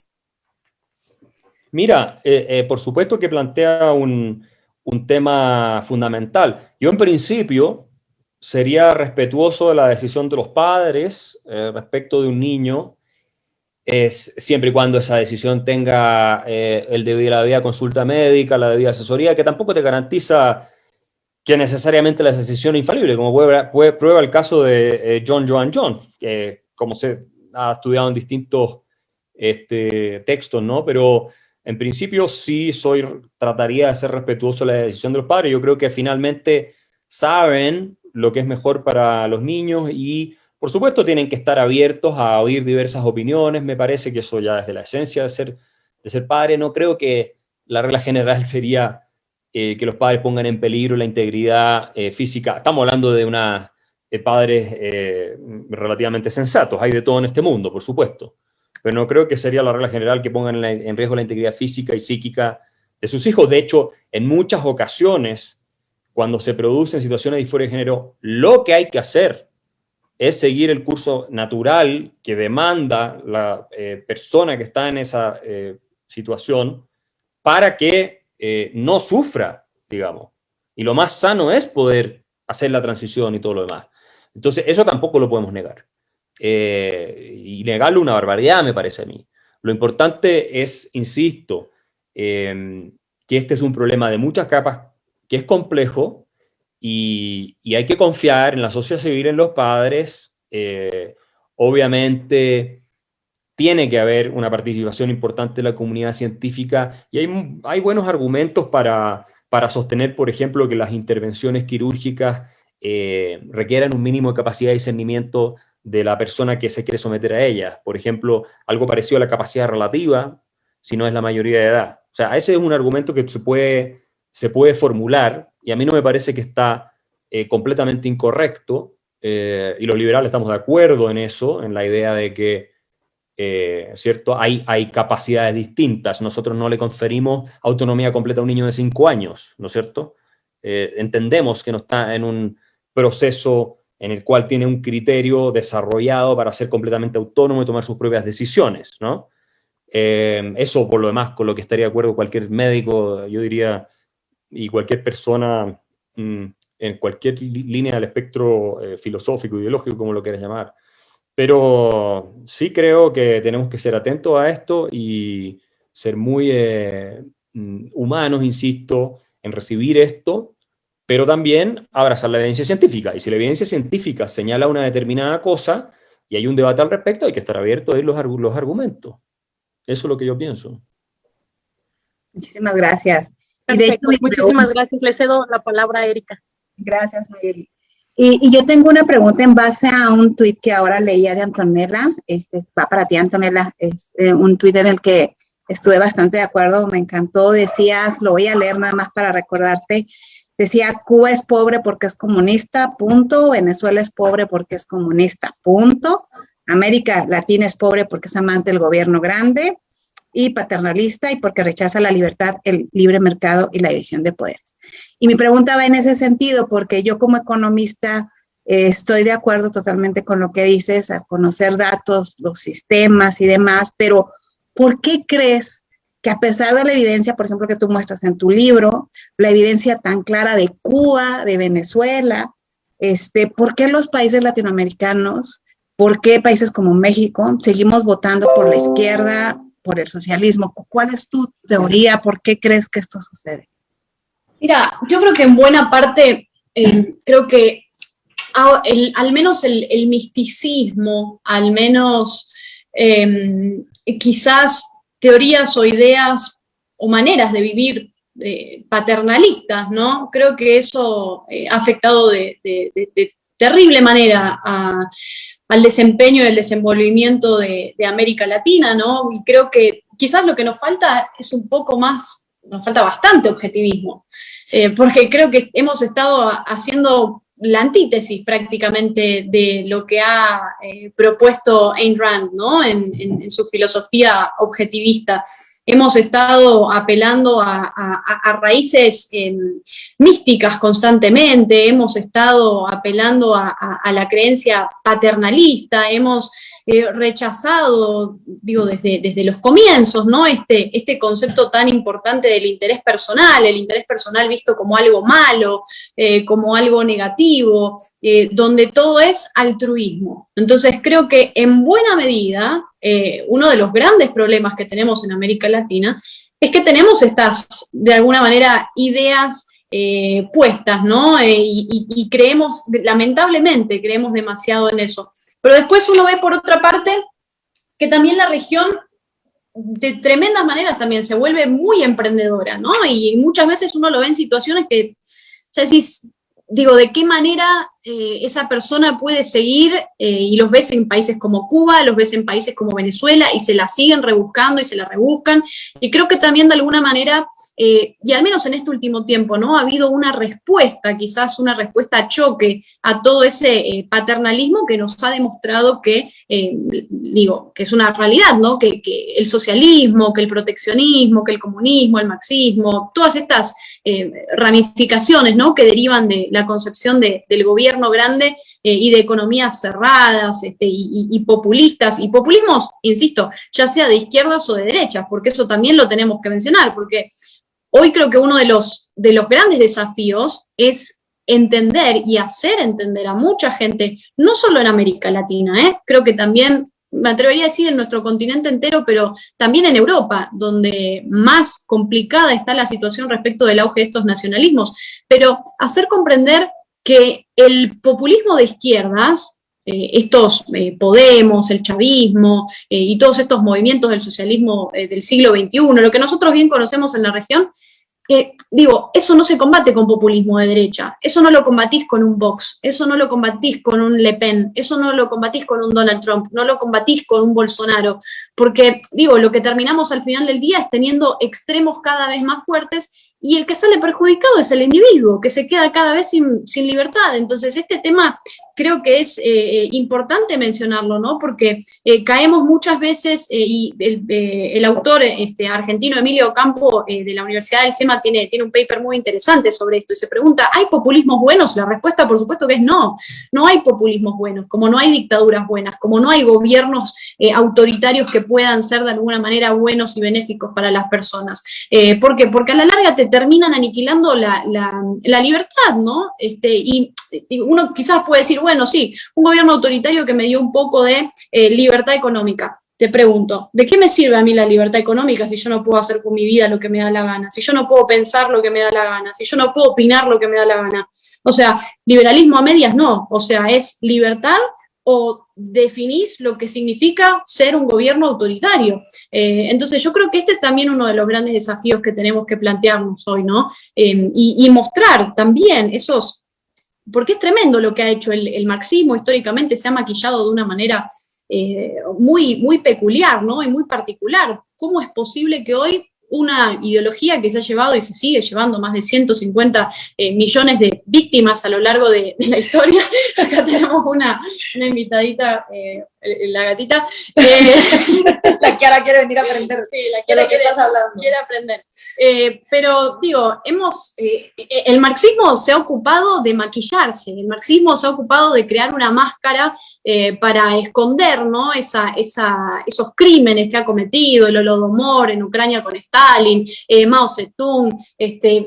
Mira, por supuesto que plantea un tema fundamental. Yo en principio sería respetuoso de la decisión de los padres respecto de un niño, siempre y cuando esa decisión tenga la debida consulta médica, la debida asesoría, que tampoco te garantiza que necesariamente la decisión es infalible, como prueba el caso de John que como se ha estudiado en distintos textos, ¿no? Pero en principio sí trataría de ser respetuoso de la decisión de los padres. Yo creo que finalmente saben lo que es mejor para los niños y, por supuesto, tienen que estar abiertos a oír diversas opiniones. Me parece que eso ya es de la esencia de ser padre. No creo que la regla general sería que los padres pongan en peligro la integridad física. Estamos hablando de padres relativamente sensatos. Hay de todo en este mundo, por supuesto. Pero no creo que sería la regla general que pongan en riesgo la integridad física y psíquica de sus hijos. De hecho, en muchas ocasiones, cuando se producen situaciones de disforia de género, lo que hay que hacer es seguir el curso natural que demanda la persona que está en esa situación para que no sufra, digamos. Y lo más sano es poder hacer la transición y todo lo demás. Entonces, eso tampoco lo podemos negar. Y negarlo una barbaridad, me parece a mí. Lo importante es, insisto, que este es un problema de muchas capas, que es complejo, y hay que confiar en la sociedad civil, en los padres. Obviamente tiene que haber una participación importante de la comunidad científica, y hay buenos argumentos para sostener, por ejemplo, que las intervenciones quirúrgicas requieran un mínimo de capacidad de discernimiento de la persona que se quiere someter a ellas. Por ejemplo, algo parecido a la capacidad relativa, si no es la mayoría de edad. O sea, ese es un argumento que se puede formular, y a mí no me parece que está completamente incorrecto, y los liberales estamos de acuerdo en eso, en la idea de que ¿cierto? Hay capacidades distintas. Nosotros no le conferimos autonomía completa a un niño de 5 años, ¿no es cierto? Entendemos que no está en un proceso en el cual tiene un criterio desarrollado para ser completamente autónomo y tomar sus propias decisiones, ¿no? Eso, por lo demás, con lo que estaría de acuerdo cualquier médico, yo diría, y cualquier persona en cualquier línea del espectro filosófico, ideológico, como lo quieras llamar. Pero sí creo que tenemos que ser atentos a esto y ser muy humanos, insisto, en recibir esto, pero también abrazar la evidencia científica. Y si la evidencia científica señala una determinada cosa y hay un debate al respecto, hay que estar abierto a oír los argumentos. Eso es lo que yo pienso. Muchísimas gracias. Perfecto. Muchísimas gracias. Le cedo la palabra a Erika. Gracias, Mayeli. Y yo tengo una pregunta en base a un tuit que ahora leía de Antonella. Va para ti, Antonella. Es un tuit en el que estuve bastante de acuerdo, me encantó. Decías, lo voy a leer nada más para recordarte. Decía, Cuba es pobre porque es comunista, punto. Venezuela es pobre porque es comunista, punto. América Latina es pobre porque es amante del gobierno grande. y paternalista y porque rechaza la libertad, el libre mercado y la división de poderes. Y mi pregunta va en ese sentido, porque yo como economista estoy de acuerdo totalmente con lo que dices, a conocer datos, los sistemas y demás, pero ¿por qué crees que a pesar de la evidencia, por ejemplo, que tú muestras en tu libro, la evidencia tan clara de Cuba, de Venezuela, ¿por qué los países latinoamericanos, por qué países como México seguimos votando por la izquierda, por el socialismo? ¿Cuál es tu teoría? ¿Por qué crees que esto sucede? Mira, yo creo que en buena parte, creo que al menos el misticismo, al menos quizás teorías o ideas o maneras de vivir paternalistas, ¿no? Creo que eso ha afectado de terrible manera al desempeño y el desenvolvimiento de América Latina, ¿no? Y creo que quizás lo que nos falta es un poco más, nos falta bastante objetivismo, porque creo que hemos estado haciendo la antítesis prácticamente de lo que ha propuesto Ayn Rand, ¿no? En su filosofía objetivista. Hemos estado apelando a raíces místicas constantemente, hemos estado apelando a la creencia paternalista, hemos rechazado, digo, desde los comienzos, ¿no? Este concepto tan importante del interés personal, el interés personal visto como algo malo, como algo negativo, donde todo es altruismo. Entonces creo que en buena medida uno de los grandes problemas que tenemos en América Latina es que tenemos estas, de alguna manera, ideas puestas, ¿no? Y creemos, lamentablemente, creemos demasiado en eso. Pero después uno ve, por otra parte, que también la región de tremendas maneras también se vuelve muy emprendedora, ¿no? Y muchas veces uno lo ve en situaciones que, ya decís, digo, ¿de qué manera esa persona puede seguir? Y los ves en países como Cuba, los ves en países como Venezuela, y se la siguen rebuscando y se la rebuscan. Y creo que también de alguna manera, y al menos en este último tiempo, ¿no? Ha habido una respuesta, quizás una respuesta a choque a todo ese paternalismo que nos ha demostrado que, digo, que es una realidad, ¿no? Que el socialismo, que el proteccionismo, que el comunismo, el marxismo, todas estas ramificaciones, ¿no? Que derivan de la concepción del gobierno grande y de economías cerradas y populistas, y populismos, insisto, ya sea de izquierdas o de derechas, porque eso también lo tenemos que mencionar, porque hoy creo que uno de los grandes desafíos es entender y hacer entender a mucha gente, no solo en América Latina, creo que también, me atrevería a decir en nuestro continente entero, pero también en Europa, donde más complicada está la situación respecto del auge de estos nacionalismos, pero hacer comprender que el populismo de izquierdas, estos Podemos, el chavismo y todos estos movimientos del socialismo del siglo XXI, lo que nosotros bien conocemos en la región, digo, eso no se combate con populismo de derecha, eso no lo combatís con un Vox, eso no lo combatís con un Le Pen, eso no lo combatís con un Donald Trump, no lo combatís con un Bolsonaro, porque, digo, lo que terminamos al final del día es teniendo extremos cada vez más fuertes, y el que sale perjudicado es el individuo, que se queda cada vez sin libertad. Entonces, este tema creo que es importante mencionarlo, ¿no? Porque caemos muchas veces, y el autor argentino Emilio Campo de la Universidad del SEMA tiene un paper muy interesante sobre esto, y se pregunta, ¿hay populismos buenos? La respuesta, por supuesto, que es no. No hay populismos buenos, como no hay dictaduras buenas, como no hay gobiernos autoritarios que puedan ser de alguna manera buenos y benéficos para las personas. ¿Por qué? Porque a la larga te terminan aniquilando la libertad, ¿no? Y uno quizás puede decir, bueno, sí, un gobierno autoritario que me dio un poco de libertad económica. Te pregunto, ¿de qué me sirve a mí la libertad económica si yo no puedo hacer con mi vida lo que me da la gana? Si yo no puedo pensar lo que me da la gana, si yo no puedo opinar lo que me da la gana. O sea, liberalismo a medias no, o sea, es libertad o definís lo que significa ser un gobierno autoritario. Entonces yo creo que este es también uno de los grandes desafíos que tenemos que plantearnos hoy, ¿no? Y mostrar también esos, porque es tremendo lo que ha hecho el marxismo, históricamente se ha maquillado de una manera muy, muy peculiar, ¿no? Y muy particular. ¿Cómo es posible que hoy una ideología que se ha llevado y se sigue llevando más de 150 millones de víctimas a lo largo de la historia? Acá tenemos una invitadita la gatita. La Kiara quiere venir a aprender. Sí, la Kiara quiere aprender. Pero digo, el marxismo se ha ocupado de maquillarse, el marxismo se ha ocupado de crear una máscara para esconder, ¿no? Esos crímenes que ha cometido, el Holodomor en Ucrania con Stalin, Mao Zedong,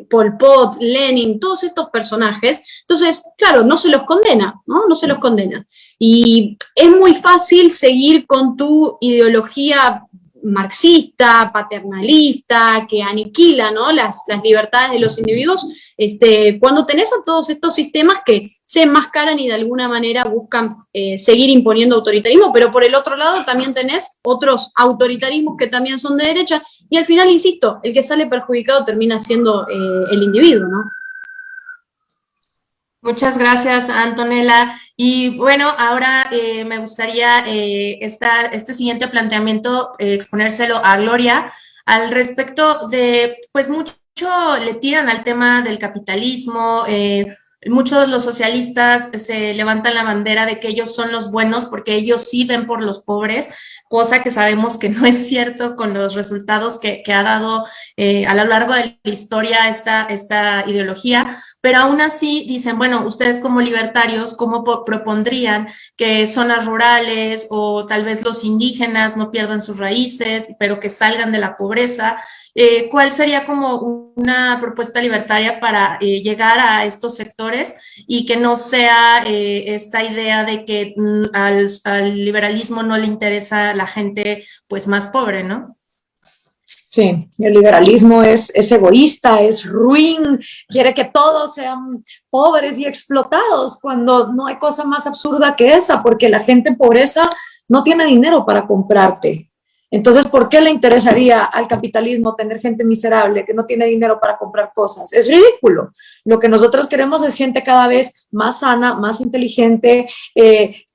Pol Pot, Lenin, todos estos personajes. Entonces, claro, no se los condena, ¿no? No se los condena. Y es muy fácil seguir con tu ideología marxista, paternalista, que aniquila, ¿no? las libertades de los individuos, cuando tenés a todos estos sistemas que se enmascaran y de alguna manera buscan seguir imponiendo autoritarismo, pero por el otro lado también tenés otros autoritarismos que también son de derecha, y al final, insisto, el que sale perjudicado termina siendo el individuo, ¿no? Muchas gracias, Antonella. Y bueno, ahora me gustaría este siguiente planteamiento exponérselo a Gloria al respecto de, pues mucho le tiran al tema del capitalismo, muchos de los socialistas se levantan la bandera de que ellos son los buenos porque ellos sí ven por los pobres, cosa que sabemos que no es cierto con los resultados que ha dado a lo largo de la historia esta ideología, pero aún así dicen, bueno, ustedes como libertarios, ¿cómo propondrían que zonas rurales o tal vez los indígenas no pierdan sus raíces, pero que salgan de la pobreza? ¿Cuál sería como una propuesta libertaria para llegar a estos sectores y que no sea esta idea de que al liberalismo no le interesa la gente pues más pobre, ¿no? Sí, el liberalismo es egoísta, es ruin, quiere que todos sean pobres y explotados, cuando no hay cosa más absurda que esa, porque la gente en pobreza no tiene dinero para comprarte. Entonces, ¿por qué le interesaría al capitalismo tener gente miserable que no tiene dinero para comprar cosas? Es ridículo. Lo que nosotros queremos es gente cada vez más sana, más inteligente,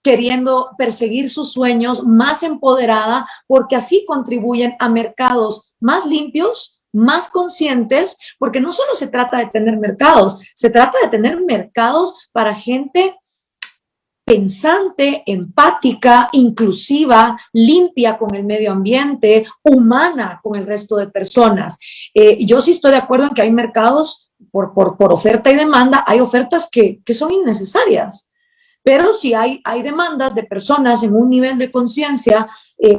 queriendo perseguir sus sueños, más empoderada, porque así contribuyen a mercados más limpios, más conscientes, porque no solo se trata de tener mercados, se trata de tener mercados para gente pensante, empática, inclusiva, limpia con el medio ambiente, humana con el resto de personas. Yo sí estoy de acuerdo en que hay mercados por oferta y demanda, hay ofertas que son innecesarias, pero si hay demandas de personas en un nivel de conciencia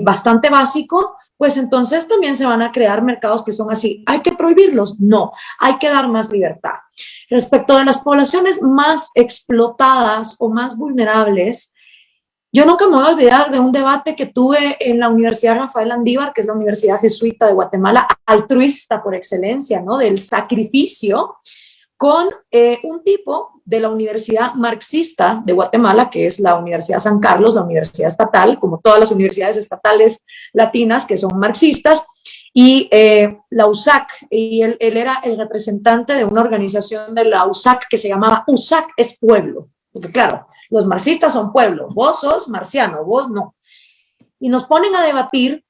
bastante básico, pues entonces también se van a crear mercados que son así. ¿Hay que prohibirlos? No, hay que dar más libertad. Respecto de las poblaciones más explotadas o más vulnerables, yo nunca me voy a olvidar de un debate que tuve en la Universidad Rafael Andívar, que es la Universidad Jesuita de Guatemala, altruista por excelencia, ¿no? Del sacrificio, con un tipo de la Universidad Marxista de Guatemala, que es la Universidad San Carlos, la universidad estatal, como todas las universidades estatales latinas que son marxistas, y la USAC, y él era el representante de una organización de la USAC que se llamaba USAC es pueblo, porque claro, los marxistas son pueblo, vos sos marciano, vos no. Y nos ponen a debatir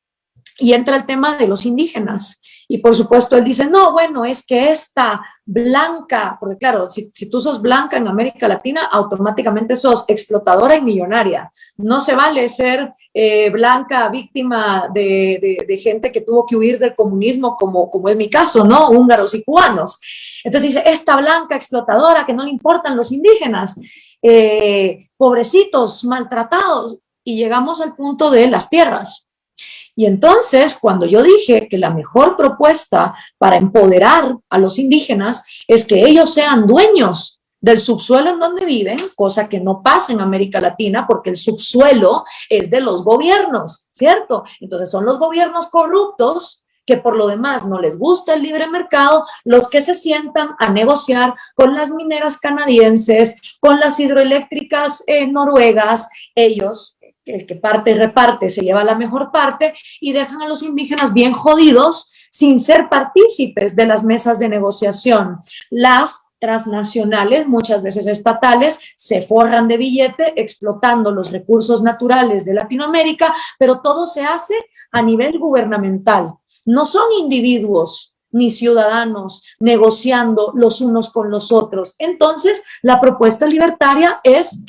y entra el tema de los indígenas. Y por supuesto él dice, no, bueno, es que esta blanca, porque claro, si tú sos blanca en América Latina, automáticamente sos explotadora y millonaria. No se vale ser blanca, víctima de gente que tuvo que huir del comunismo, como es mi caso, ¿no? Húngaros y cubanos. Entonces dice, esta blanca explotadora que no le importan los indígenas, pobrecitos, maltratados, y llegamos al punto de las tierras. Y entonces, cuando yo dije que la mejor propuesta para empoderar a los indígenas es que ellos sean dueños del subsuelo en donde viven, cosa que no pasa en América Latina porque el subsuelo es de los gobiernos, ¿cierto? Entonces son los gobiernos corruptos que por lo demás no les gusta el libre mercado, los que se sientan a negociar con las mineras canadienses, con las hidroeléctricas noruegas, ellos, el que parte y reparte se lleva la mejor parte y dejan a los indígenas bien jodidos sin ser partícipes de las mesas de negociación. Las transnacionales, muchas veces estatales, se forran de billete explotando los recursos naturales de Latinoamérica, pero todo se hace a nivel gubernamental. No son individuos ni ciudadanos negociando los unos con los otros. Entonces, la propuesta libertaria es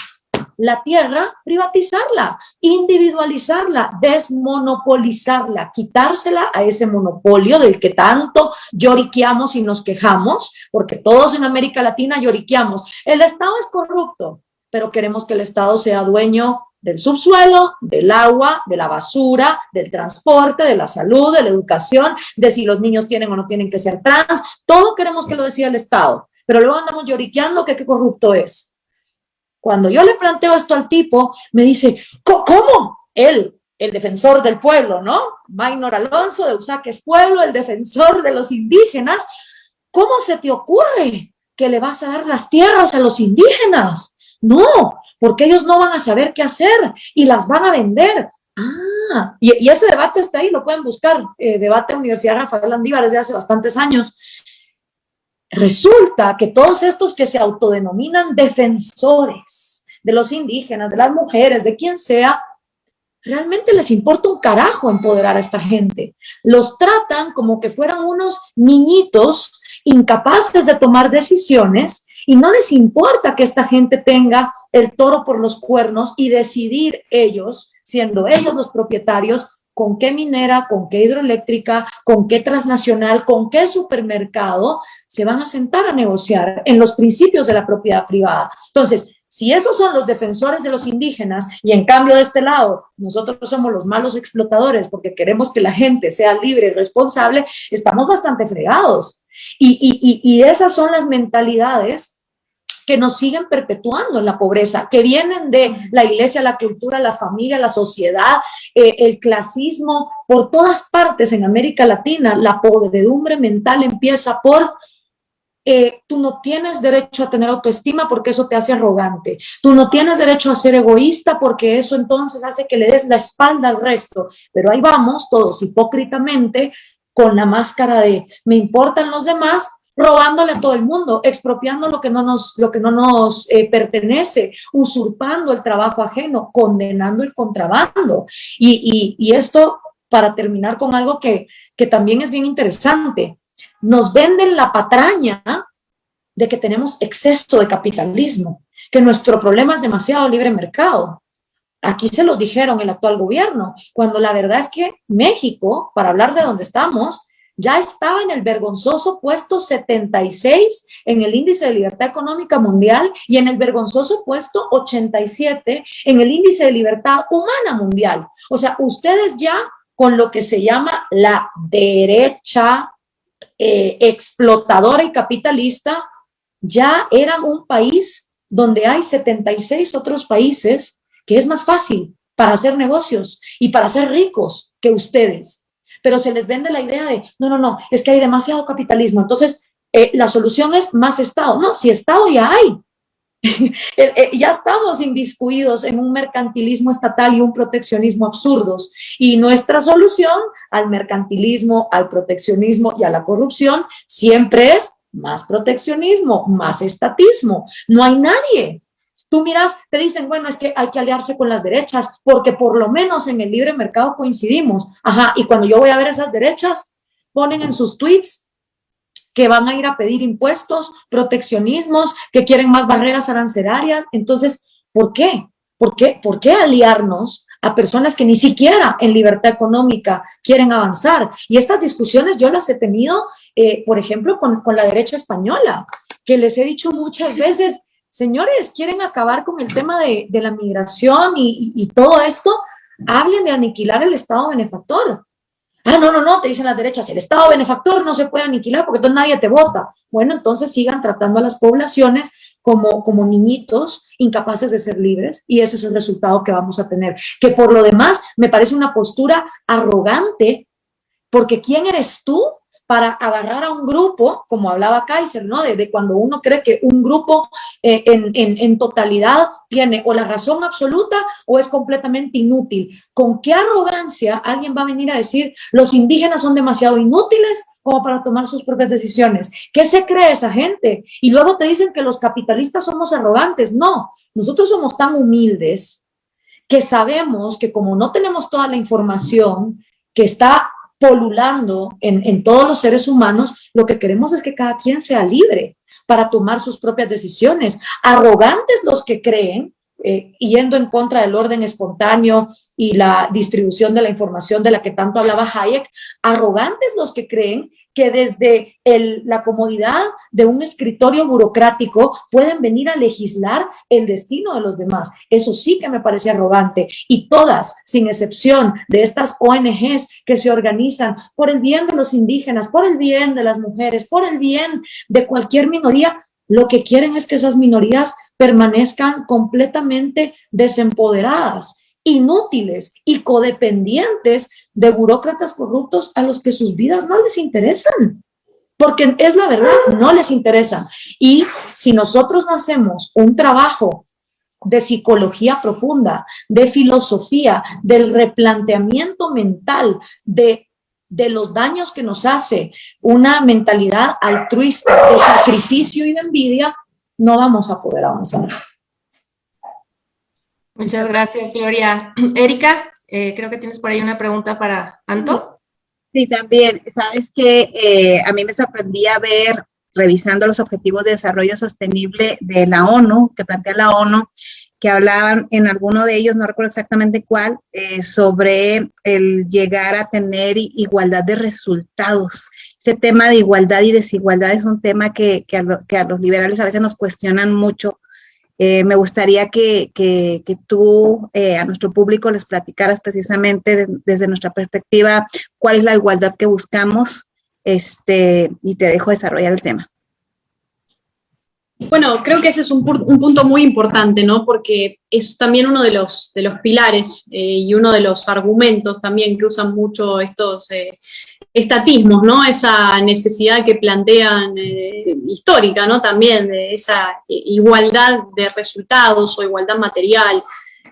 la tierra, privatizarla, individualizarla, desmonopolizarla, quitársela a ese monopolio del que tanto lloriqueamos y nos quejamos, porque todos en América Latina lloriqueamos. El Estado es corrupto, pero queremos que el Estado sea dueño del subsuelo, del agua, de la basura, del transporte, de la salud, de la educación, de si los niños tienen o no tienen que ser trans. Todo queremos que lo decida el Estado, pero luego andamos lloriqueando que qué corrupto es. Cuando yo le planteo esto al tipo, me dice, ¿cómo? Él, el defensor del pueblo, ¿no? Maynor Alonso de Usaques Pueblo, el defensor de los indígenas. ¿Cómo se te ocurre que le vas a dar las tierras a los indígenas? No, porque ellos no van a saber qué hacer y las van a vender. Ah, y ese debate está ahí, lo pueden buscar, debate Universidad Rafael Landívar desde hace bastantes años. Resulta que todos estos que se autodenominan defensores de los indígenas, de las mujeres, de quien sea, realmente les importa un carajo empoderar a esta gente. Los tratan como que fueran unos niñitos incapaces de tomar decisiones y no les importa que esta gente tenga el toro por los cuernos y decidir ellos, siendo ellos los propietarios, con qué minera, con qué hidroeléctrica, con qué transnacional, con qué supermercado se van a sentar a negociar en los principios de la propiedad privada. Entonces, si esos son los defensores de los indígenas y en cambio de este lado nosotros somos los malos explotadores porque queremos que la gente sea libre y responsable, estamos bastante fregados. Y esas son las mentalidades que nos siguen perpetuando en la pobreza, que vienen de la iglesia, la cultura, la familia, la sociedad, el clasismo, por todas partes en América Latina. La podredumbre mental empieza por tú no tienes derecho a tener autoestima porque eso te hace arrogante, tú no tienes derecho a ser egoísta porque eso entonces hace que le des la espalda al resto, pero ahí vamos todos hipócritamente con la máscara de me importan los demás, robándole a todo el mundo, expropiando lo que no nos pertenece, usurpando el trabajo ajeno, condenando el contrabando. Y esto, para terminar con algo que también es bien interesante, nos venden la patraña de que tenemos exceso de capitalismo, que nuestro problema es demasiado libre mercado. Aquí se los dijeron el actual gobierno, cuando la verdad es que México, para hablar de dónde estamos, ya estaba en el vergonzoso puesto 76 en el índice de libertad económica mundial y en el vergonzoso puesto 87 en el índice de libertad humana mundial. O sea, ustedes ya con lo que se llama la derecha explotadora y capitalista, ya eran un país donde hay 76 otros países que es más fácil para hacer negocios y para ser ricos que ustedes. Pero se les vende la idea de, no, es que hay demasiado capitalismo, entonces la solución es más Estado. No, si Estado ya hay. Ya estamos inmiscuidos en un mercantilismo estatal y un proteccionismo absurdos. Y nuestra solución al mercantilismo, al proteccionismo y a la corrupción siempre es más proteccionismo, más estatismo. No hay nadie. Tú miras, te dicen, bueno, es que hay que aliarse con las derechas porque por lo menos en el libre mercado coincidimos. Ajá, y cuando yo voy a ver esas derechas, ponen en sus tweets que van a ir a pedir impuestos, proteccionismos, que quieren más barreras arancelarias. Entonces, ¿por qué? ¿Por qué aliarnos a personas que ni siquiera en libertad económica quieren avanzar? Y estas discusiones yo las he tenido, por ejemplo, con la derecha española, que les he dicho muchas veces, señores, quieren acabar con el tema de la migración y todo esto, hablen de aniquilar el Estado benefactor. Ah, no, te dicen las derechas, el Estado benefactor no se puede aniquilar porque entonces nadie te vota. Bueno, entonces sigan tratando a las poblaciones como niñitos incapaces de ser libres y ese es el resultado que vamos a tener. Que por lo demás me parece una postura arrogante porque ¿quién eres tú para agarrar a un grupo, como hablaba Kaiser, ¿no? De cuando uno cree que un grupo en totalidad tiene o la razón absoluta o es completamente inútil. ¿Con qué arrogancia alguien va a venir a decir los indígenas son demasiado inútiles como para tomar sus propias decisiones? ¿Qué se cree esa gente? Y luego te dicen que los capitalistas somos arrogantes. No, nosotros somos tan humildes que sabemos que como no tenemos toda la información que está polulando en todos los seres humanos, lo que queremos es que cada quien sea libre para tomar sus propias decisiones. Arrogantes los que creen yendo en contra del orden espontáneo y la distribución de la información de la que tanto hablaba Hayek, arrogantes los que creen que desde la comodidad de un escritorio burocrático pueden venir a legislar el destino de los demás. Eso sí que me parece arrogante. Y todas, sin excepción, de estas ONGs que se organizan por el bien de los indígenas, por el bien de las mujeres, por el bien de cualquier minoría, lo que quieren es que esas minorías permanezcan completamente desempoderadas, inútiles y codependientes de burócratas corruptos a los que sus vidas no les interesan, porque es la verdad, no les interesan. Y si nosotros no hacemos un trabajo de psicología profunda, de filosofía, del replanteamiento mental, de los daños que nos hace una mentalidad altruista de sacrificio y de envidia, no vamos a poder avanzar. Muchas gracias, Gloria. Erika, creo que tienes por ahí una pregunta para Anto. Sí, también. Sabes que a mí me sorprendía ver, revisando los Objetivos de Desarrollo Sostenible de la ONU, que plantea la ONU, que hablaban en alguno de ellos, no recuerdo exactamente cuál, sobre el llegar a tener igualdad de resultados. Ese tema de igualdad y desigualdad es un tema que a los liberales a veces nos cuestionan mucho. Me gustaría que tú a nuestro público les platicaras precisamente desde nuestra perspectiva cuál es la igualdad que buscamos, y te dejo desarrollar el tema. Bueno, creo que ese es un punto muy importante, ¿no? Porque es también uno de los pilares y uno de los argumentos también que usan mucho estos estatismos, ¿no? Esa necesidad que plantean histórica, ¿no? También de esa igualdad de resultados o igualdad material,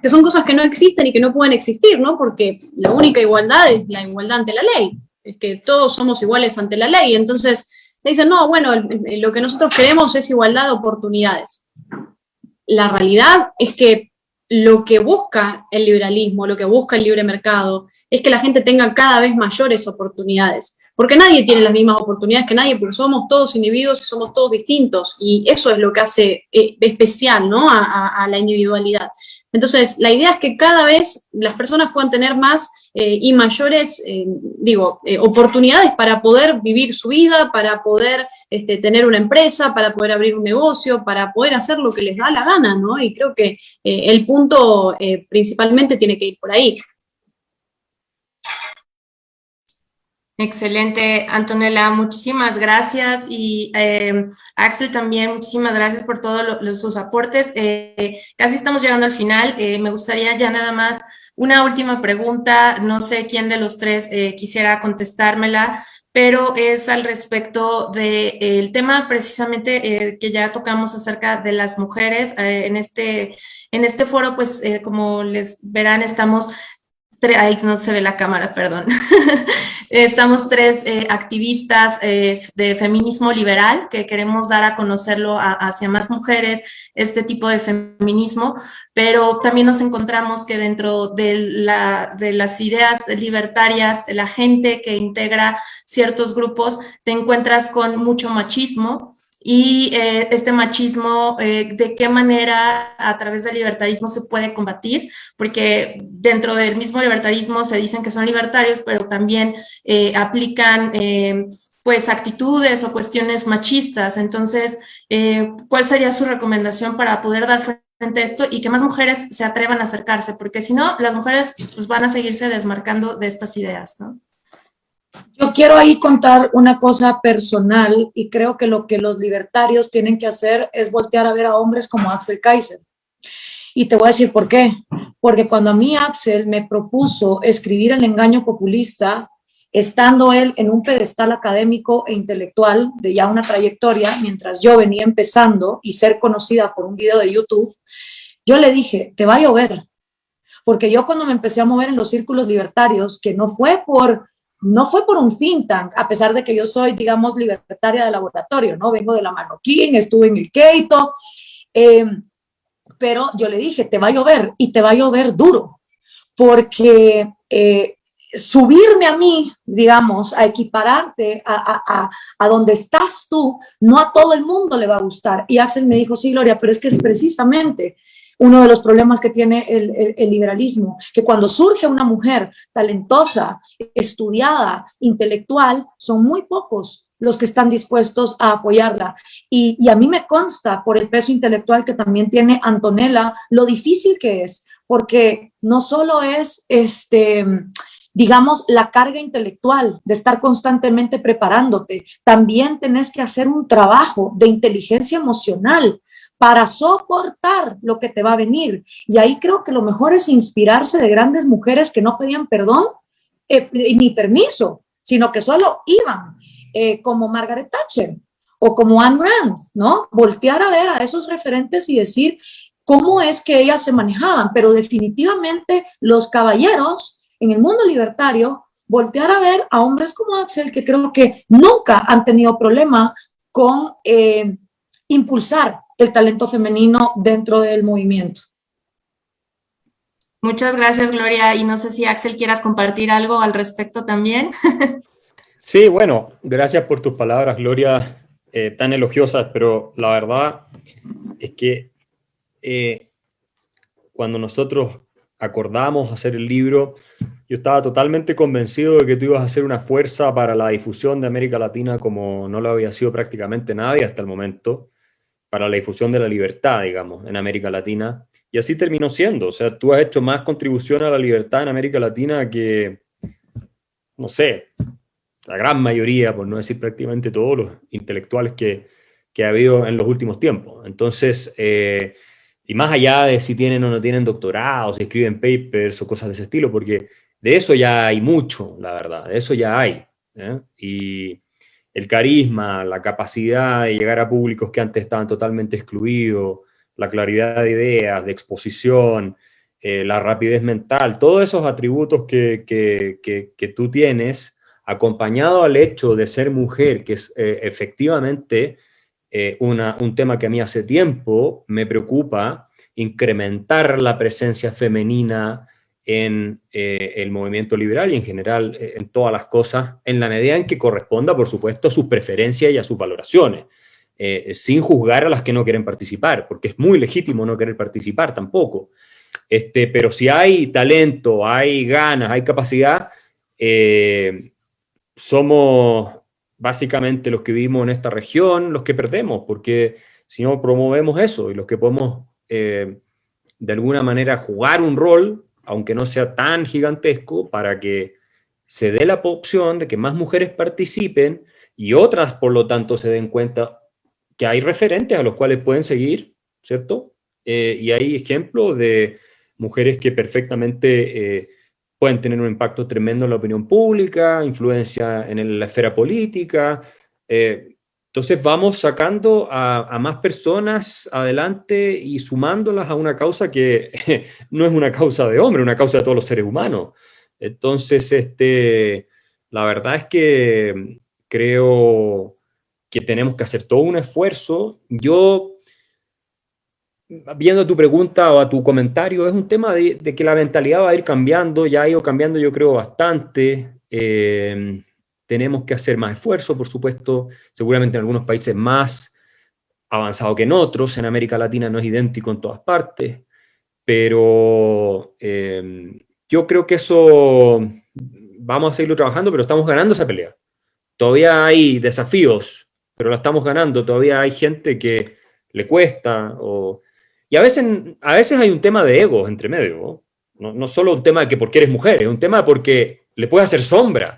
que son cosas que no existen y que no pueden existir, ¿no? Porque la única igualdad es la igualdad ante la ley, es que todos somos iguales ante la ley. Entonces dicen, no, bueno, lo que nosotros queremos es igualdad de oportunidades. La realidad es que lo que busca el liberalismo, lo que busca el libre mercado, es que la gente tenga cada vez mayores oportunidades. Porque nadie tiene las mismas oportunidades que nadie, porque somos todos individuos y somos todos distintos. Y eso es lo que hace especial, ¿no? a la individualidad. Entonces, la idea es que cada vez las personas puedan tener más y mayores, oportunidades para poder vivir su vida, para poder tener una empresa, para poder abrir un negocio, para poder hacer lo que les da la gana, ¿no? Y creo que el punto principalmente tiene que ir por ahí. Excelente, Antonella, muchísimas gracias, y Axel también, muchísimas gracias por todos sus aportes. Casi estamos llegando al final. Me gustaría ya nada más una última pregunta, no sé quién de los tres quisiera contestármela, pero es al respecto del tema precisamente que ya tocamos acerca de las mujeres. En este foro, pues como les verán, estamos... Ahí no se ve la cámara, perdón. Estamos tres activistas de feminismo liberal que queremos dar a conocerlo hacia más mujeres, este tipo de feminismo, pero también nos encontramos que dentro de las ideas libertarias, la gente que integra ciertos grupos, te encuentras con mucho machismo. Y este machismo, ¿de qué manera a través del libertarismo se puede combatir? Porque dentro del mismo libertarismo se dicen que son libertarios, pero también aplican pues actitudes o cuestiones machistas. Entonces, ¿cuál sería su recomendación para poder dar frente a esto y que más mujeres se atrevan a acercarse? Porque si no, las mujeres pues, van a seguirse desmarcando de estas ideas, ¿no? Yo quiero ahí contar una cosa personal, y creo que lo que los libertarios tienen que hacer es voltear a ver a hombres como Axel Kaiser. Y te voy a decir por qué. Porque cuando a mí Axel me propuso escribir El engaño populista, estando él en un pedestal académico e intelectual de ya una trayectoria, mientras yo venía empezando y ser conocida por un video de YouTube, yo le dije, te va a llover. Porque yo cuando me empecé a mover en los círculos libertarios, que no fue por un think tank, a pesar de que yo soy, digamos, libertaria de laboratorio, ¿no? Vengo de la Marroquín, estuve en el Keito, pero yo le dije, te va a llover, y te va a llover duro, porque subirme a mí, digamos, a equipararte a donde estás tú, no a todo el mundo le va a gustar. Y Axel me dijo, sí, Gloria, pero es que es precisamente uno de los problemas que tiene el liberalismo, que cuando surge una mujer talentosa, estudiada, intelectual, son muy pocos los que están dispuestos a apoyarla. Y a mí me consta, por el peso intelectual que también tiene Antonella, lo difícil que es, porque no solo es, digamos, la carga intelectual de estar constantemente preparándote, también tenés que hacer un trabajo de inteligencia emocional para soportar lo que te va a venir. Y ahí creo que lo mejor es inspirarse de grandes mujeres que no pedían perdón ni permiso, sino que solo iban, como Margaret Thatcher o como Ayn Rand, ¿no? Voltear a ver a esos referentes y decir cómo es que ellas se manejaban, pero definitivamente los caballeros en el mundo libertario, voltear a ver a hombres como Axel, que creo que nunca han tenido problema con impulsar el talento femenino dentro del movimiento. Muchas gracias, Gloria, y no sé si Axel quieras compartir algo al respecto también. Sí, bueno, gracias por tus palabras, Gloria, tan elogiosas, pero la verdad es que cuando nosotros acordamos hacer el libro, yo estaba totalmente convencido de que tú ibas a ser una fuerza para la difusión de América Latina como no lo había sido prácticamente nadie hasta el momento, para la difusión de la libertad, digamos, en América Latina, y así terminó siendo. O sea, tú has hecho más contribución a la libertad en América Latina que, no sé, la gran mayoría, por no decir prácticamente todos los intelectuales que ha habido en los últimos tiempos. Entonces, y más allá de si tienen o no tienen doctorados, si escriben papers o cosas de ese estilo, porque de eso ya hay mucho, la verdad, de eso ya hay. Y el carisma, la capacidad de llegar a públicos que antes estaban totalmente excluidos, la claridad de ideas, de exposición, la rapidez mental, todos esos atributos que tú tienes, acompañado al hecho de ser mujer, que es efectivamente un tema que a mí hace tiempo me preocupa, incrementar la presencia femenina en el movimiento liberal y en general en todas las cosas, en la medida en que corresponda, por supuesto, a sus preferencias y a sus valoraciones, sin juzgar a las que no quieren participar, porque es muy legítimo no querer participar tampoco. Pero si hay talento, hay ganas, hay capacidad, somos básicamente los que vivimos en esta región los que perdemos, porque si no promovemos eso y los que podemos de alguna manera jugar un rol, aunque no sea tan gigantesco, para que se dé la opción de que más mujeres participen y otras, por lo tanto, se den cuenta que hay referentes a los cuales pueden seguir, ¿cierto? Y hay ejemplos de mujeres que perfectamente pueden tener un impacto tremendo en la opinión pública, influencia en la esfera política. Entonces vamos sacando a más personas adelante y sumándolas a una causa que no es una causa de hombre, es una causa de todos los seres humanos. Entonces, la verdad es que creo que tenemos que hacer todo un esfuerzo. Yo, viendo tu pregunta o a tu comentario, es un tema de que la mentalidad va a ir cambiando, ya ha ido cambiando yo creo bastante. Tenemos que hacer más esfuerzo, por supuesto, seguramente en algunos países más avanzado que en otros, en América Latina no es idéntico en todas partes, pero yo creo que eso vamos a seguirlo trabajando, pero estamos ganando esa pelea. Todavía hay desafíos, pero la estamos ganando, todavía hay gente que le cuesta, y a veces hay un tema de egos entre medio, no solo un tema de que porque eres mujer, es un tema porque le puedes hacer sombra.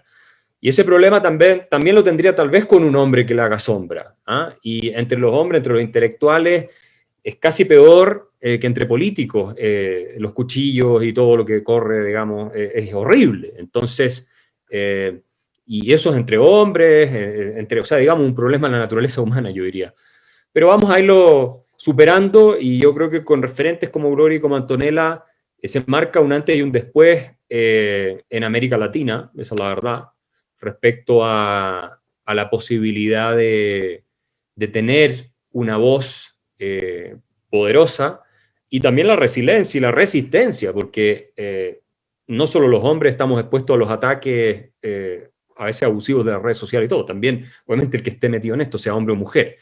Y ese problema también lo tendría tal vez con un hombre que le haga sombra. Y entre los hombres, entre los intelectuales, es casi peor que entre políticos. Los cuchillos y todo lo que corre, digamos, es horrible. Entonces, y eso es entre hombres, o sea, digamos, un problema en la naturaleza humana, yo diría. Pero vamos a irlo superando, y yo creo que con referentes como Gloria y como Antonella se marca un antes y un después en América Latina, esa es la verdad, respecto a la posibilidad de tener una voz poderosa, y también la resiliencia y la resistencia, porque no solo los hombres estamos expuestos a los ataques a veces abusivos de las redes sociales y todo, también obviamente el que esté metido en esto, sea hombre o mujer.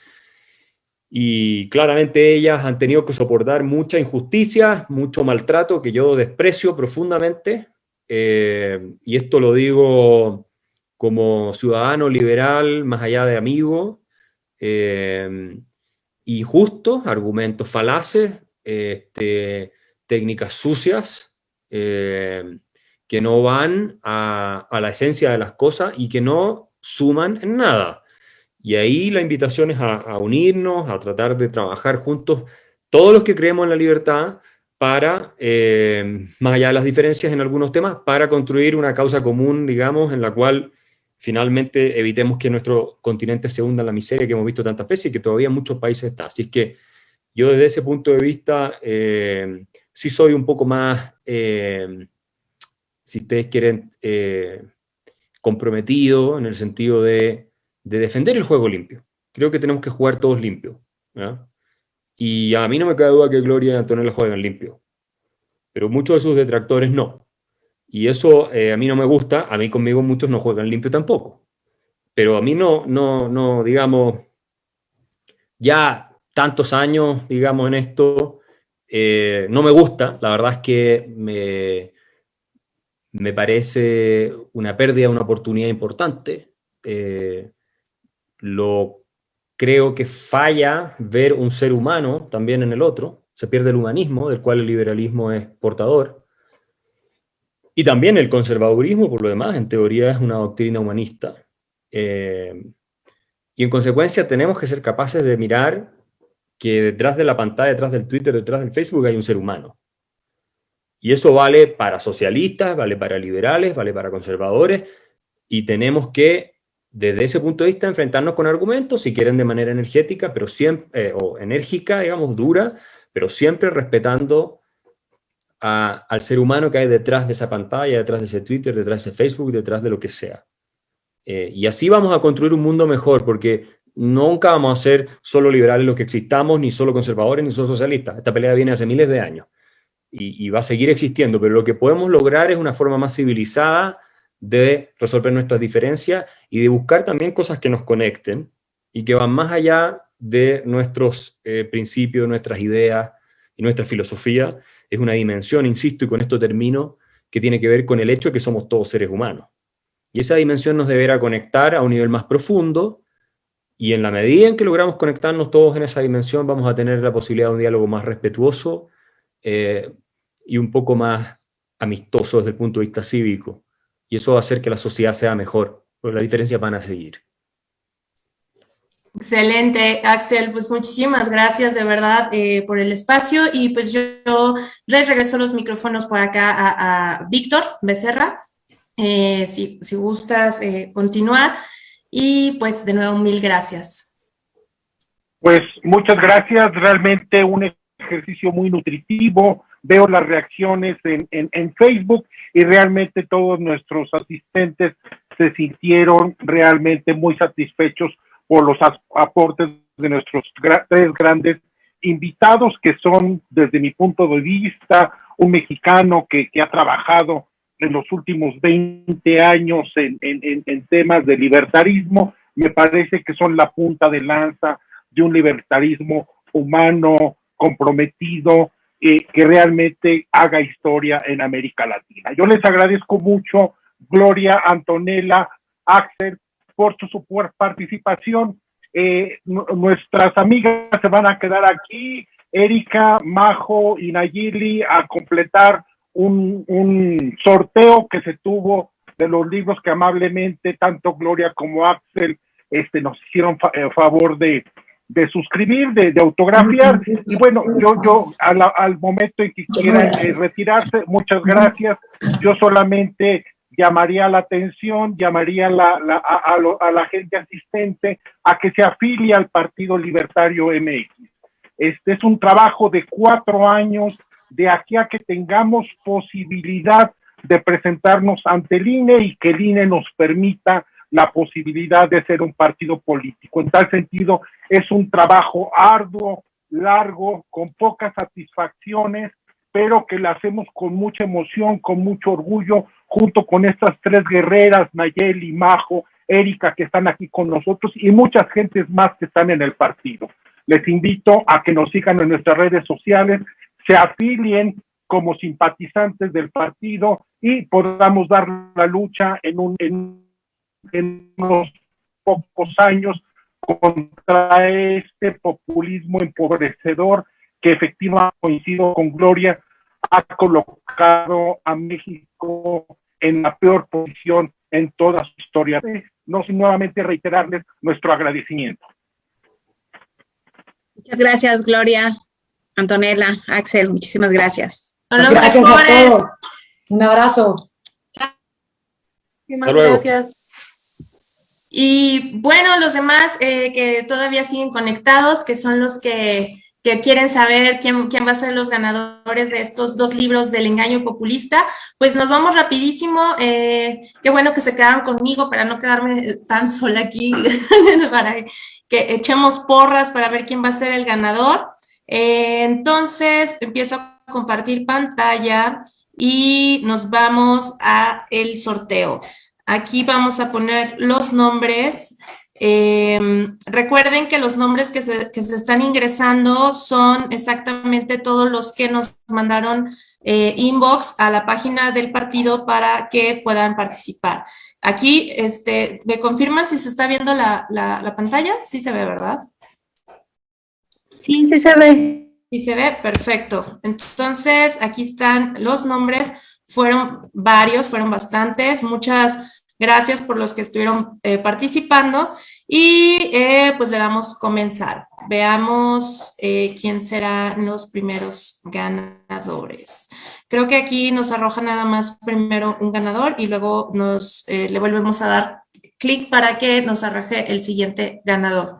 y claramente ellas han tenido que soportar mucha injusticia, mucho maltrato que yo desprecio profundamente, y esto lo digo como ciudadano liberal, más allá de amigo, y justo, argumentos falaces, técnicas sucias, que no van a la esencia de las cosas y que no suman en nada. Y ahí la invitación es a unirnos, a tratar de trabajar juntos, todos los que creemos en la libertad, para, más allá de las diferencias en algunos temas, para construir una causa común, digamos, en la cual finalmente evitemos que nuestro continente se hunda en la miseria que hemos visto tantas veces y que todavía en muchos países está. Así es que yo desde ese punto de vista sí soy un poco más, si ustedes quieren, comprometido en el sentido de defender el juego limpio. Creo que tenemos que jugar todos limpios, ¿ya? Y a mí no me cabe duda que Gloria y Antonella juegan limpio, pero muchos de sus detractores no. Y eso a mí no me gusta, a mí conmigo muchos no juegan limpio tampoco. Pero a mí no, digamos, ya tantos años, digamos, en esto, no me gusta. La verdad es que me parece una pérdida, una oportunidad importante. Creo que falla ver un ser humano también en el otro. Se pierde el humanismo, del cual el liberalismo es portador. Y también el conservadurismo, por lo demás, en teoría es una doctrina humanista. Y en consecuencia tenemos que ser capaces de mirar que detrás de la pantalla, detrás del Twitter, detrás del Facebook hay un ser humano. Y eso vale para socialistas, vale para liberales, vale para conservadores, y tenemos que, desde ese punto de vista, enfrentarnos con argumentos, si quieren de manera energética, pero siempre, o enérgica, digamos, dura, pero siempre respetando al ser humano que hay detrás de esa pantalla, detrás de ese Twitter, detrás de ese Facebook, detrás de lo que sea. Y así vamos a construir un mundo mejor, porque nunca vamos a ser solo liberales los que existamos, ni solo conservadores, ni solo socialistas. Esta pelea viene hace miles de años y va a seguir existiendo, pero lo que podemos lograr es una forma más civilizada de resolver nuestras diferencias y de buscar también cosas que nos conecten y que van más allá de nuestros principios, nuestras ideas y nuestra filosofía. Es una dimensión, insisto, y con esto termino, que tiene que ver con el hecho de que somos todos seres humanos. Y esa dimensión nos deberá conectar a un nivel más profundo, y en la medida en que logramos conectarnos todos en esa dimensión, vamos a tener la posibilidad de un diálogo más respetuoso y un poco más amistoso desde el punto de vista cívico. Y eso va a hacer que la sociedad sea mejor, porque las diferencias van a seguir. Excelente, Axel, pues muchísimas gracias de verdad por el espacio, y pues yo regreso los micrófonos por acá a Víctor Becerra, si gustas continuar, y pues de nuevo mil gracias. Pues muchas gracias, realmente un ejercicio muy nutritivo, veo las reacciones en Facebook y realmente todos nuestros asistentes se sintieron realmente muy satisfechos por los aportes de nuestros tres grandes invitados, que son, desde mi punto de vista, un mexicano que ha trabajado en los últimos 20 años en temas de libertarismo. Me parece que son la punta de lanza de un libertarismo humano, comprometido, que realmente haga historia en América Latina. Yo les agradezco mucho, Gloria, Antonella, Axel, por su participación. Nuestras amigas se van a quedar aquí, Erika, Majo y Nayeli, a completar un sorteo que se tuvo de los libros que amablemente tanto Gloria como Axel nos hicieron favor de suscribir, de autografiar. Y bueno, yo al momento en que quieran retirarse, muchas gracias. Yo solamente llamaría la atención, llamaría a la gente asistente a que se afilie al Partido Libertario MX. Este es un trabajo de 4 años, de aquí a que tengamos posibilidad de presentarnos ante el INE y que el INE nos permita la posibilidad de ser un partido político. En tal sentido, es un trabajo arduo, largo, con pocas satisfacciones, pero que lo hacemos con mucha emoción, con mucho orgullo, junto con estas tres guerreras, Nayeli, Majo, Erika, que están aquí con nosotros, y muchas gentes más que están en el partido. Les invito a que nos sigan en nuestras redes sociales, se afilien como simpatizantes del partido y podamos dar la lucha en unos pocos años contra este populismo empobrecedor que efectivamente, coincido con Gloria, ha colocado a México en la peor posición en toda su historia. No sin nuevamente reiterarles nuestro agradecimiento. Muchas gracias, Gloria, Antonella, Axel, muchísimas gracias. Gracias a todos. Un abrazo. Muchas gracias. Y bueno, los demás que todavía siguen conectados, que son los que quieren saber quién va a ser los ganadores de estos 2 libros del engaño populista, pues nos vamos rapidísimo. Qué bueno que se quedaron conmigo para no quedarme tan sola aquí, para que echemos porras para ver quién va a ser el ganador. Entonces, empiezo a compartir pantalla y nos vamos a el sorteo. Aquí vamos a poner los nombres. Recuerden que los nombres que se están ingresando son exactamente todos los que nos mandaron inbox a la página del partido para que puedan participar. Aquí, ¿me confirman si se está viendo la pantalla? Sí se ve, ¿verdad? Sí, sí se ve. Sí se ve, perfecto. Entonces, aquí están los nombres. Fueron varios, fueron bastantes. Muchas gracias por los que estuvieron participando. Y pues le damos comenzar. Veamos quién serán los primeros ganadores. Creo que aquí nos arroja nada más primero un ganador y luego le volvemos a dar clic para que nos arroje el siguiente ganador.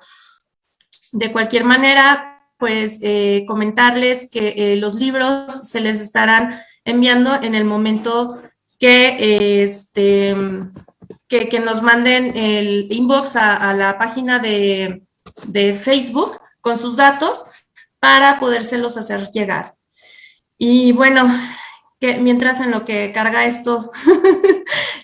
De cualquier manera, pues comentarles que los libros se les estarán enviando en el momento que que nos manden el inbox a la página de Facebook con sus datos para podérselos hacer llegar. Y bueno, mientras en lo que carga esto,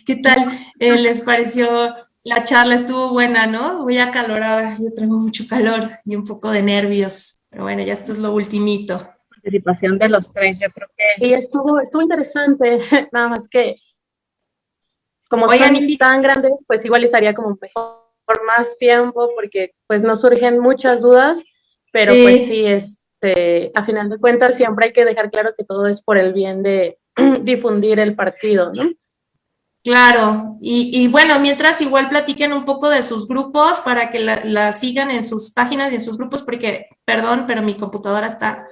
¿qué tal les pareció la charla? Estuvo buena, ¿no? Muy acalorada, yo tengo mucho calor y un poco de nervios, pero bueno, ya esto es lo ultimito. Participación de los 3, yo creo que... Sí, estuvo interesante, nada más que como Oigan, son tan grandes, pues igual estaría como mejor por más tiempo, porque pues nos surgen muchas dudas, pero pues sí, a final de cuentas siempre hay que dejar claro que todo es por el bien de difundir el partido, ¿no? Claro, y bueno, mientras igual platiquen un poco de sus grupos para que la sigan en sus páginas y en sus grupos, porque, perdón, pero mi computadora está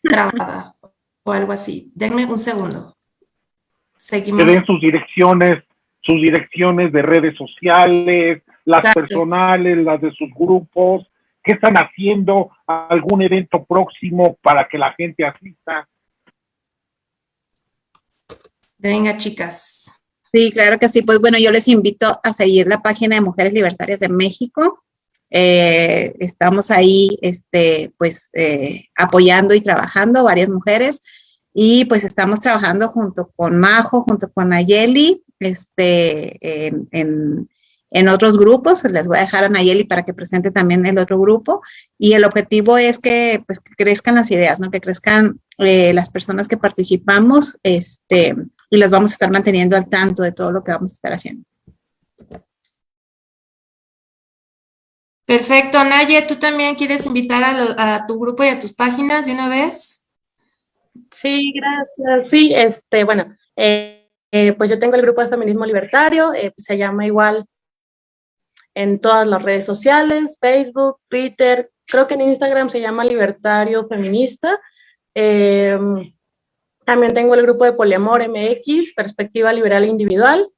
trabada o algo así. Denme un segundo. Seguimos. Que den sus direcciones de redes sociales, las Exacto. personales, las de sus grupos, qué están haciendo, algún evento próximo para que la gente asista. Venga, chicas. Sí, claro que sí. Pues bueno, yo les invito a seguir la página de Mujeres Libertarias de México. Estamos ahí, apoyando y trabajando varias mujeres. Y pues estamos trabajando junto con Majo, junto con Nayeli, en otros grupos. Les voy a dejar a Nayeli para que presente también el otro grupo. Y el objetivo es que, pues, que crezcan las ideas, ¿no? Que crezcan las personas que participamos, y las vamos a estar manteniendo al tanto de todo lo que vamos a estar haciendo. Perfecto. Naye, ¿tú también quieres invitar a tu grupo y a tus páginas de una vez? Sí, gracias. Sí, bueno, pues yo tengo el grupo de Feminismo Libertario, se llama igual en todas las redes sociales, Facebook, Twitter, creo que en Instagram se llama Libertario Feminista. También tengo el grupo de Poliamor MX, Perspectiva Liberal Individual.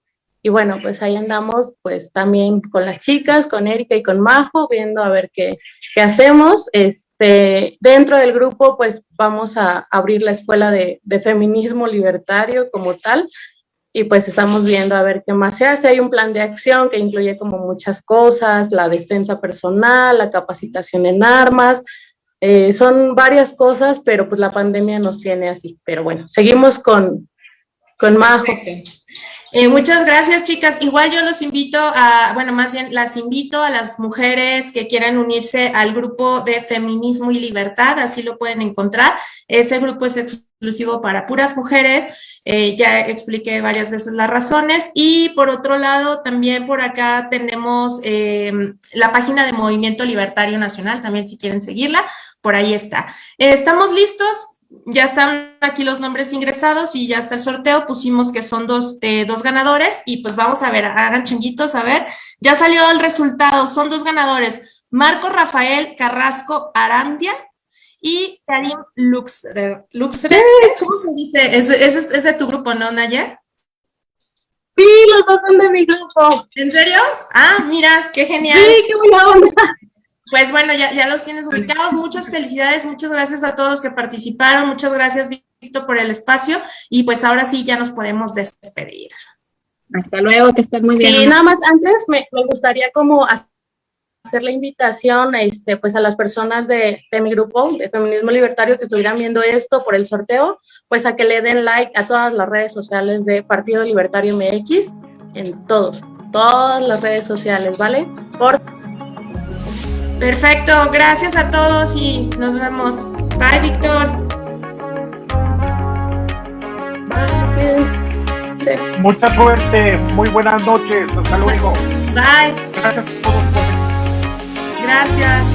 Y bueno, pues ahí andamos, pues también con las chicas, con Erika y con Majo, viendo a ver qué hacemos. Dentro del grupo, pues vamos a abrir la escuela de feminismo libertario como tal, y pues estamos viendo a ver qué más se hace. Hay un plan de acción que incluye como muchas cosas, la defensa personal, la capacitación en armas, son varias cosas, pero pues la pandemia nos tiene así. Pero bueno, seguimos con Majo. Perfecto. Muchas gracias, chicas. Igual yo los invito más bien las invito a las mujeres que quieran unirse al grupo de Feminismo y Libertad, así lo pueden encontrar. Ese grupo es exclusivo para puras mujeres. Ya expliqué varias veces las razones. Y por otro lado, también por acá tenemos la página de Movimiento Libertario Nacional, también si quieren seguirla, por ahí está. ¿Estamos listos? Ya están aquí los nombres ingresados y ya está el sorteo. Pusimos que son dos ganadores y pues vamos a ver, hagan changuitos, a ver. Ya salió el resultado, son 2 ganadores. Marco Rafael Carrasco Arandia y Karim Luxre. ¿Cómo se dice? Es de tu grupo, ¿no, Naya? Sí, los 2 son de mi grupo. ¿En serio? Ah, mira, qué genial. Sí, qué buena onda. Pues bueno, ya los tienes ubicados. Muchas felicidades, muchas gracias a todos los que participaron. Muchas gracias, Víctor, por el espacio. Y pues ahora sí ya nos podemos despedir. Hasta luego, que estén muy bien. Sí, nada más antes me gustaría como hacer la invitación pues a las personas de mi grupo de Feminismo Libertario que estuvieran viendo esto por el sorteo, pues a que le den like a todas las redes sociales de Partido Libertario MX, en todas las redes sociales, ¿vale? Perfecto, gracias a todos y nos vemos. Bye, Víctor. Bye. Mucha suerte, muy buenas noches, hasta luego. Bye. Gracias a todos por Gracias.